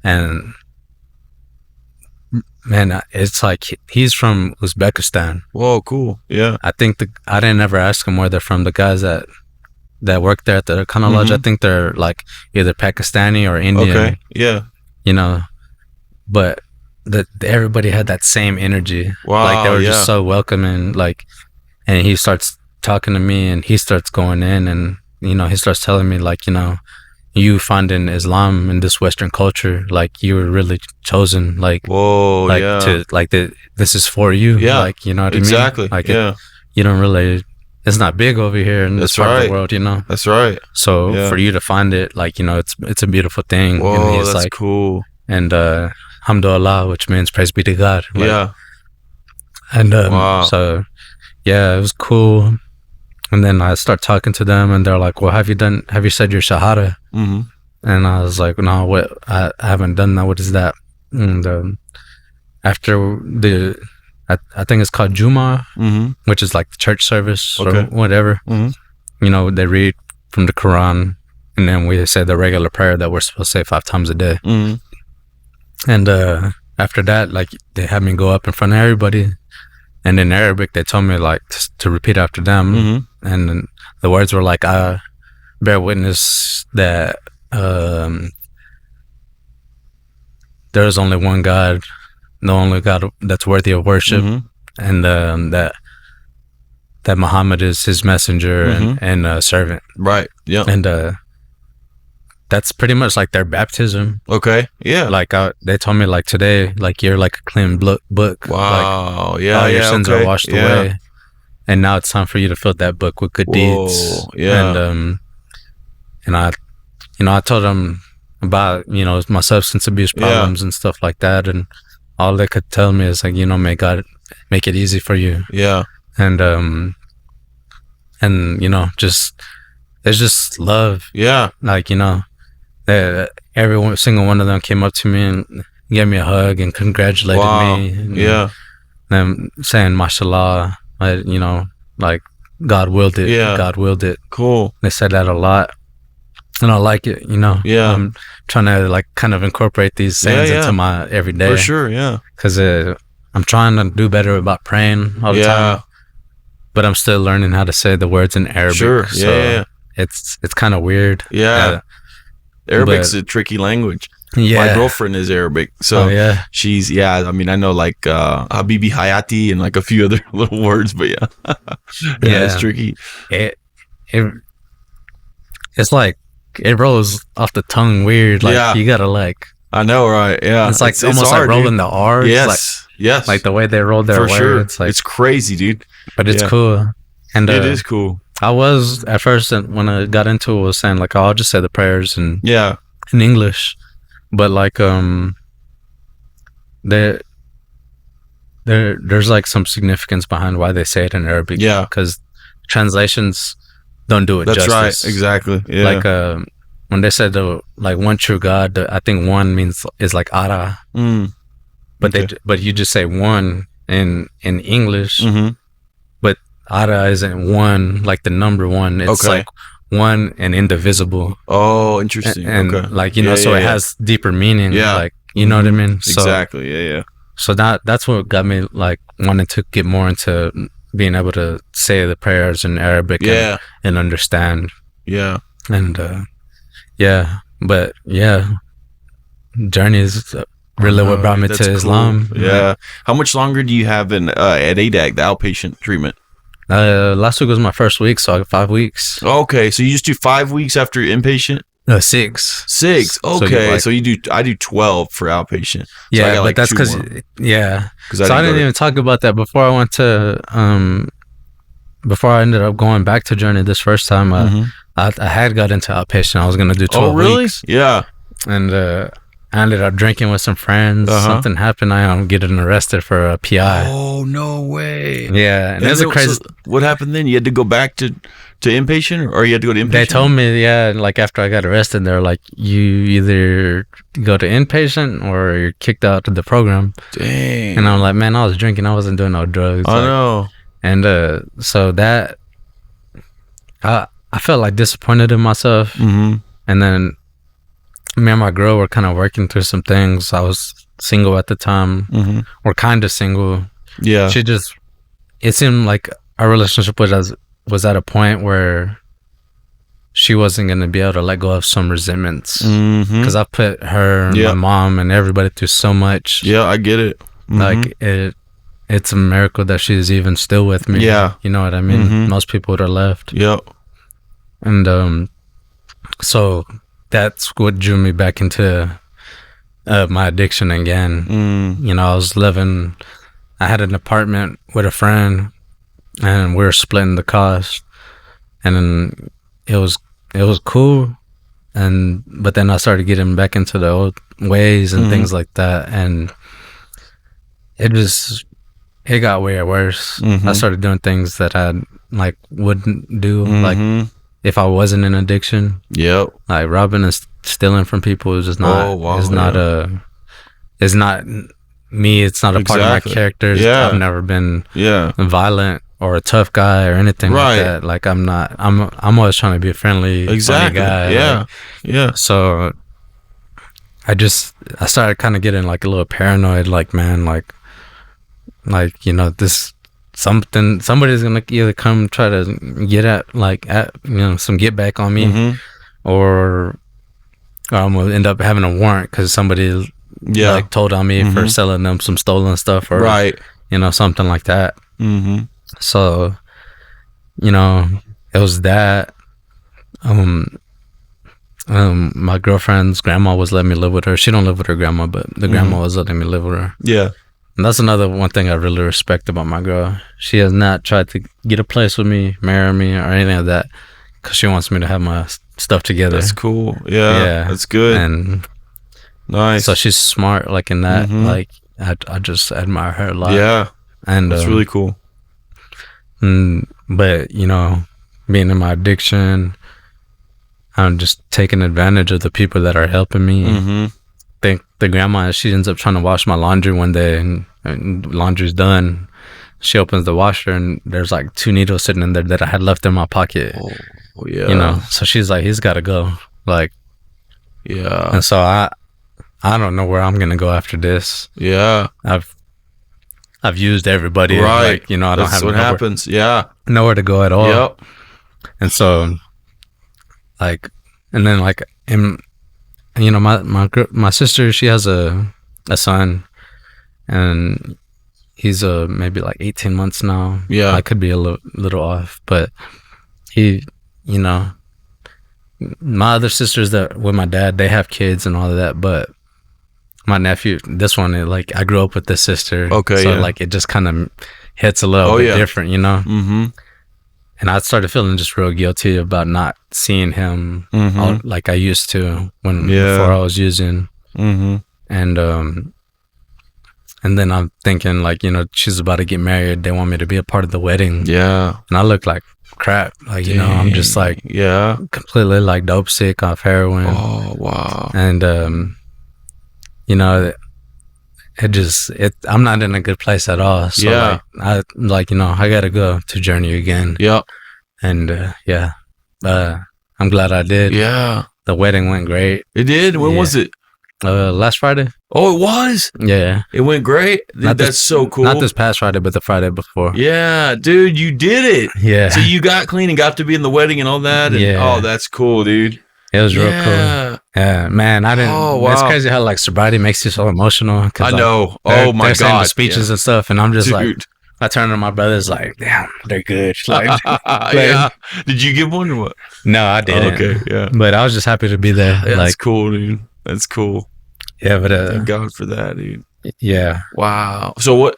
and man, it's like he's from Uzbekistan. Whoa, cool. Yeah. I think I didn't ever ask him where they're from. The guys that work there at the Kana Lodge, I think they're like either Pakistani or Indian. Okay. Yeah. You know, but everybody had that same energy. Wow. Like they were just so welcoming. Like, and he starts talking to me, and he starts going in, and you know, he starts telling me like, you know, you finding Islam in this Western culture, like you were really chosen, like, whoa, like yeah, to like this is for you, yeah, like, you know what exactly. I mean? Like, yeah, you don't really, it's not big over here in this part of the world, you know. That's right. So for you to find it, like, you know, it's a beautiful thing. Whoa, and he's that's like, cool. And Alhamdulillah, which means praise be to God. Like, yeah. And wow. So yeah, it was cool. And then I start talking to them, and they're like, well, have you said your Shahada? Mm-hmm. And I was like, no, what? I haven't done that. What is that? And after I think it's called Juma, which is like the church service or whatever. You know, they read from the Quran, and then we say the regular prayer that we're supposed to say 5 times a day. And after that, like, they had me go up in front of everybody, and in Arabic they told me like to repeat after them, and then the words were like, I bear witness that there is only one God, the only God that's worthy of worship, and that Muhammad is his messenger and servant. Right. Yeah. And that's pretty much like their baptism. Okay. Yeah. Like they told me like today, like you're like a clean book. Wow. Like, yeah. all your sins are washed away, and now it's time for you to fill that book with good deeds. Yeah. And I told them about, you know, my substance abuse problems and stuff like that, and all they could tell me is like, you know, may God make it easy for you. Yeah. And you know, just there's just love. Yeah. Like, you know, every single one of them came up to me and gave me a hug and congratulated me. And them saying, mashallah, you know, like God willed it. Yeah. God willed it. Cool. They said that a lot. And I like it, you know. Yeah. I'm trying to like kind of incorporate these sayings into my everyday. For sure, yeah. Because I'm trying to do better about praying all the time. But I'm still learning how to say the words in Arabic. Sure, so it's kind of weird. Yeah. Arabic's a tricky language. Yeah. My girlfriend is Arabic. So she's, I mean, I know like Habibi Hayati and like a few other little words, but it's tricky. It's like, it rolls off the tongue weird. Like you gotta like, I know, right? Yeah. It's like almost hard, like rolling the R's. Yes. Like, like the way they roll their words. Sure. It's like, it's crazy, dude. But it's cool. And it is cool. I was at first when I got into it, was saying like, oh, I'll just say the prayers in English, but like there's like some significance behind why they say it in Arabic. Yeah, because translations don't do it justice. That's right. Exactly. Yeah. Like when they said like one true God, I think one is like Ara. But you just say one in English. But Ara isn't one like the number one. It's like one and indivisible. Oh, interesting. And like, you know, so it has deeper meaning. Yeah. Like, you know what I mean? So, exactly. Yeah. So that's what got me like wanting to get more into being able to say the prayers in Arabic and understand. Yeah. And journey is really what brought me to Islam. Cool. Yeah. How much longer do you have in at ADAC, the outpatient treatment? Last week was my first week, so I got 5 weeks. Okay, so you just do 5 weeks after inpatient? No, 6. 6. Okay, so I do 12 for outpatient. Yeah, so I got but that's because so I didn't even talk about that before I went to before I ended up going back to Journey this first time. I had got into outpatient. I was gonna do 12 weeks. Yeah. And I ended up drinking with some friends. Something happened. I ended up getting arrested for a PI. Oh, no way. Yeah. And it was a crazy... So what happened then? You had to go back to inpatient, or you had to go to inpatient? They told me, like after I got arrested, they're like, you either go to inpatient or you're kicked out of the program. Dang. And I'm like, man, I was drinking. I wasn't doing no drugs. I know. And so that... I felt like disappointed in myself. And then me and my girl were kind of working through some things. I was single at the time, or kind of single. Yeah. It seemed like our relationship was at a point where she wasn't going to be able to let go of some resentments, because I put her, my mom, and everybody through so much. Yeah, I get it. Like it's a miracle that she's even still with me. Yeah, you know what I mean. Most people would have left. Yep. And so that's what drew me back into my addiction again. You know, I had an apartment with a friend, and we were splitting the cost, and then it was cool, but then I started getting back into the old ways and things like that, and it got way worse. I started doing things that I like wouldn't do, like if I wasn't in addiction. Yep. Like robbing and stealing from people is just not. It's not me. It's not a part of my character. Yeah. I've never been violent or a tough guy or anything like that. Like I'm not. I'm always trying to be a friendly, funny guy. Yeah. Like, So I started kind of getting like a little paranoid. Like, man, like you know, somebody's gonna either come try to get at you know, some get back on me, or I'm gonna end up having a warrant because somebody like told on me for selling them some stolen stuff, or you know, something like that. So, you know, it was that. My girlfriend's grandma was letting me live with her. She don't live with her grandma, but the grandma was letting me live with her. Yeah. And that's another one thing I really respect about my girl. She has not tried to get a place with me, marry me, or anything like that, because she wants me to have my stuff together. That's cool. Yeah. That's good. And nice. So she's smart, like in that. Like I just admire her a lot. Yeah. And that's really cool. But you know, being in my addiction, I'm just taking advantage of the people that are helping me. Think the grandma, she ends up trying to wash my laundry one day, and laundry's done. She opens the washer, and there's like 2 needles sitting in there that I had left in my pocket. Oh yeah. You know, so she's like, he's got to go. Like, yeah. And so I don't know where I'm gonna go after this. Yeah. I've used everybody. Right. Like, you know, I don't have what happens. Yeah. Nowhere to go at all. Yep. And so, like, and then like, you know, my sister, she has a son, and he's maybe like 18 months now. Yeah. I could be a little off, but he, you know, my other sisters that with my dad, they have kids and all of that, but my nephew, this one, like I grew up with this sister. Okay. So like it just kind of hits a little bit different, you know? And I started feeling just real guilty about not seeing him like I used to before I was using. And then I'm thinking, like, you know, she's about to get married. They want me to be a part of the wedding. Yeah. And I look like crap. Like, you know, I'm just like completely like dope sick off heroin. Oh, wow. And, you know, I'm not in a good place at all. So like, you know, I got to go to Journey again. Yep. And I'm glad I did. Yeah. The wedding went great. It did? When was it? Last Friday. Oh, it was? Yeah. It went great? That's so cool. Not this past Friday, but the Friday before. Yeah, dude, you did it. Yeah. So you got clean and got to be in the wedding and all that? And, oh, that's cool, dude. It was real cool. Yeah, man, I didn't. Oh, wow. It's crazy how like sobriety makes you so emotional. I know. Like, my they're saying God. the speeches and stuff, and I'm just dude. like, I turn to my brothers like, damn, they're good. Like, yeah. Did you give one or what? No, I didn't. Okay, yeah. But I was just happy to be there. That's like, cool, dude. That's cool. Yeah, but thank God for that, dude. Yeah. Wow. So what?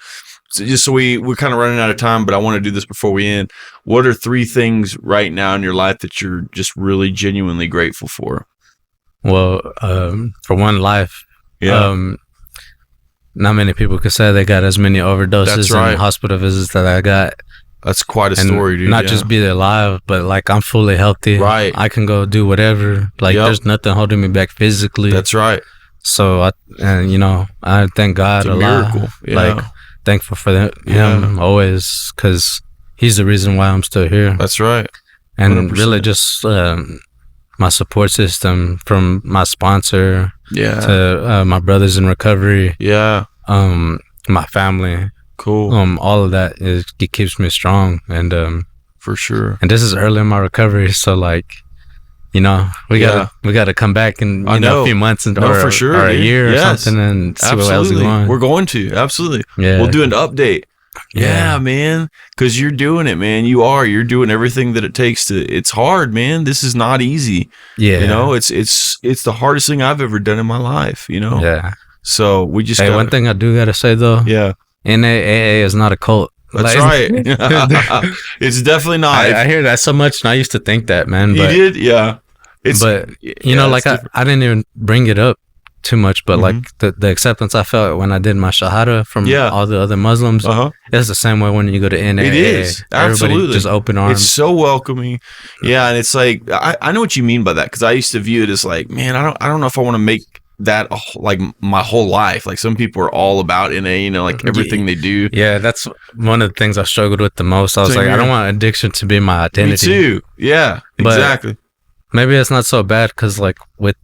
So we're kind of running out of time, but I want to do this before we end. What are 3 things right now in your life that you're just really genuinely grateful for? Well, for one, life. Yeah. Not many people could say they got as many overdoses and hospital visits that I got. That's quite a story, dude. Not just be alive, but like I'm fully healthy. Right. I can go do whatever. Like there's nothing holding me back physically. That's right. So you know, I thank God it's a miracle. Lot. Yeah. Like thankful for him always, because he's the reason why I'm still here. That's right. 100%. And really just my support system, from my sponsor Yeah. to my brothers in recovery, Yeah. my family, Cool. all of that it keeps me strong. And For sure. and this is early in my recovery, so like, we gotta come back in a few months and for sure, or a dude. year Yes. or something, and see what else is Absolutely. going on. We're going to. Absolutely. Yeah. We'll do an update. Yeah, Yeah. man. Because you're doing it, man. You're doing everything that it takes to. It's hard, man. This is not easy. Yeah. It's the hardest thing I've ever done in my life. Yeah. So we just. Hey, one thing I do gotta say though. Yeah. NAAA is not a cult. That's Like- right. It's definitely not. I hear that so much, and I used to think that, man. You But, did, yeah. but yeah, like it's I didn't even bring it up too much, but Mm-hmm. like the acceptance I felt when I did my shahada from Yeah. all the other Muslims, Uh-huh. it's the same way when you go to NAA. It is. Everybody Absolutely. just open arms. It's so welcoming. Yeah, and it's like I know what you mean by that, because I used to view it as like, man, I don't know if I want to make that like my whole life. Like some people are all about NA, like everything they do. Yeah, that's one of the things I struggled with the most. I was Same like, I don't here. want addiction to be my identity. Me too. Yeah, But- exactly. Maybe it's not so bad because like with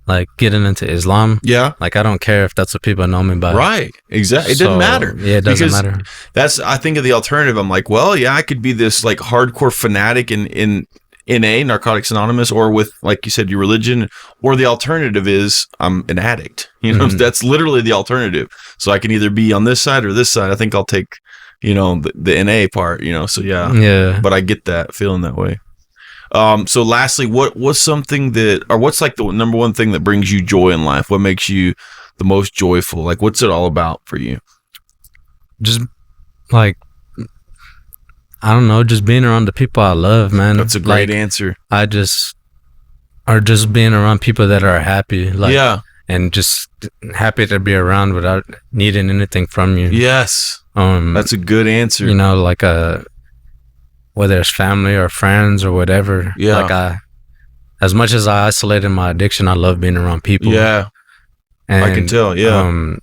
like getting into Islam, Yeah. like I don't care if that's what people know me by. Right. Exactly. It doesn't So, matter. Yeah, it doesn't Because matter. That's, I think of the alternative. I'm like, well, yeah, I could be this like hardcore fanatic in NA, Narcotics Anonymous, or with, like you said, your religion, or the alternative is I'm an addict. That's literally the alternative. So I can either be on this side or this side. I think I'll take, the NA part, so yeah. Yeah. But I get that feeling that way. So lastly, what's something what's like the number one thing that brings you joy in life? What makes you the most joyful? Like, what's it all about for you? Just like, I don't know, just being around the people I love, man. That's a great Like, answer. or just being around people that are happy. Like, Yeah. and just happy to be around without needing anything from you. Yes. That's a good answer. Like whether it's family or friends or whatever. Yeah. Like as much as I isolated my addiction, I love being around people. Yeah. And, I can tell. Yeah.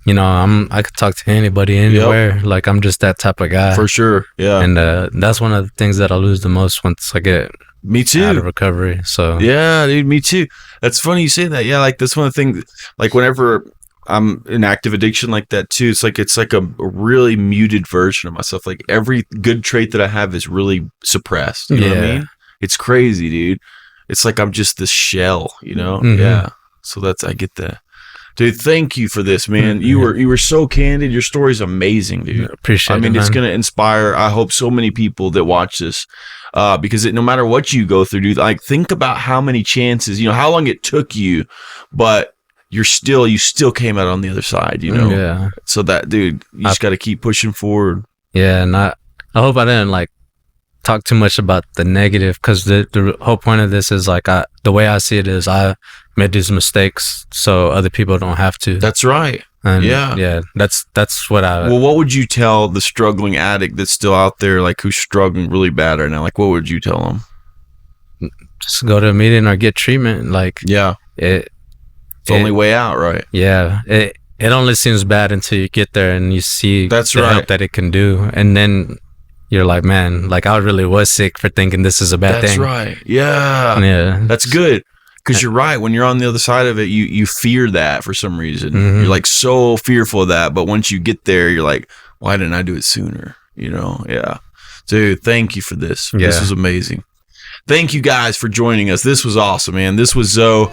I could talk to anybody anywhere. Like I'm just that type of guy. For sure. Yeah. And that's one of the things that I lose the most once I get Me too. out of recovery. So Yeah, dude, me too. That's funny you say that. Yeah, like that's one of the things, like whenever I'm in active addiction like that too, it's like a really muted version of myself. Like every good trait that I have is really suppressed. You know what I mean? It's crazy, dude. It's like I'm just this shell, Mhm. Yeah. So I get that. Dude, thank you for this, man. You were so candid. Your story's amazing, dude. appreciate it. It's man. going to inspire, I hope, so many people that watch this, because no matter what you go through, dude, like think about how many chances, how long it took you, but you still came out on the other side, Yeah. So that, dude, you just got to keep pushing forward. Yeah, and I hope I didn't like talk too much about the negative, because the whole point of this is like the way I see it is I made these mistakes so other people don't have to. That's right. And yeah. That's what I. Well, what would you tell the struggling addict that's still out there, like who's struggling really bad right now? Like, what would you tell them? Just go to a meeting or get treatment. Like, Yeah, it's the only way out, right? Yeah, it only seems bad until you get there and you see That's the right. help that it can do, and then you're like, man, like I really was sick for thinking this is a bad That's thing. right. Yeah. Yeah, That's good. Because you're right. When you're on the other side of it, you fear that for some reason. Mhm. You're like so fearful of that. But once you get there, you're like, why didn't I do it sooner? Yeah. Dude, thank you for this. Yeah. This was amazing. Thank you guys for joining us. This was awesome, man. This was Zoe.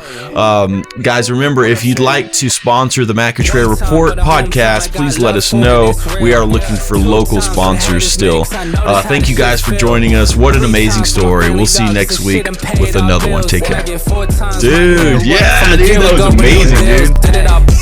Guys, remember, if you'd like to sponsor the Mac Contrary Report podcast, please let us know. We are looking for local sponsors still. Thank you guys for joining us. What an amazing story. We'll see you next week with another one. Take care. Dude, yeah, dude, that was amazing, dude.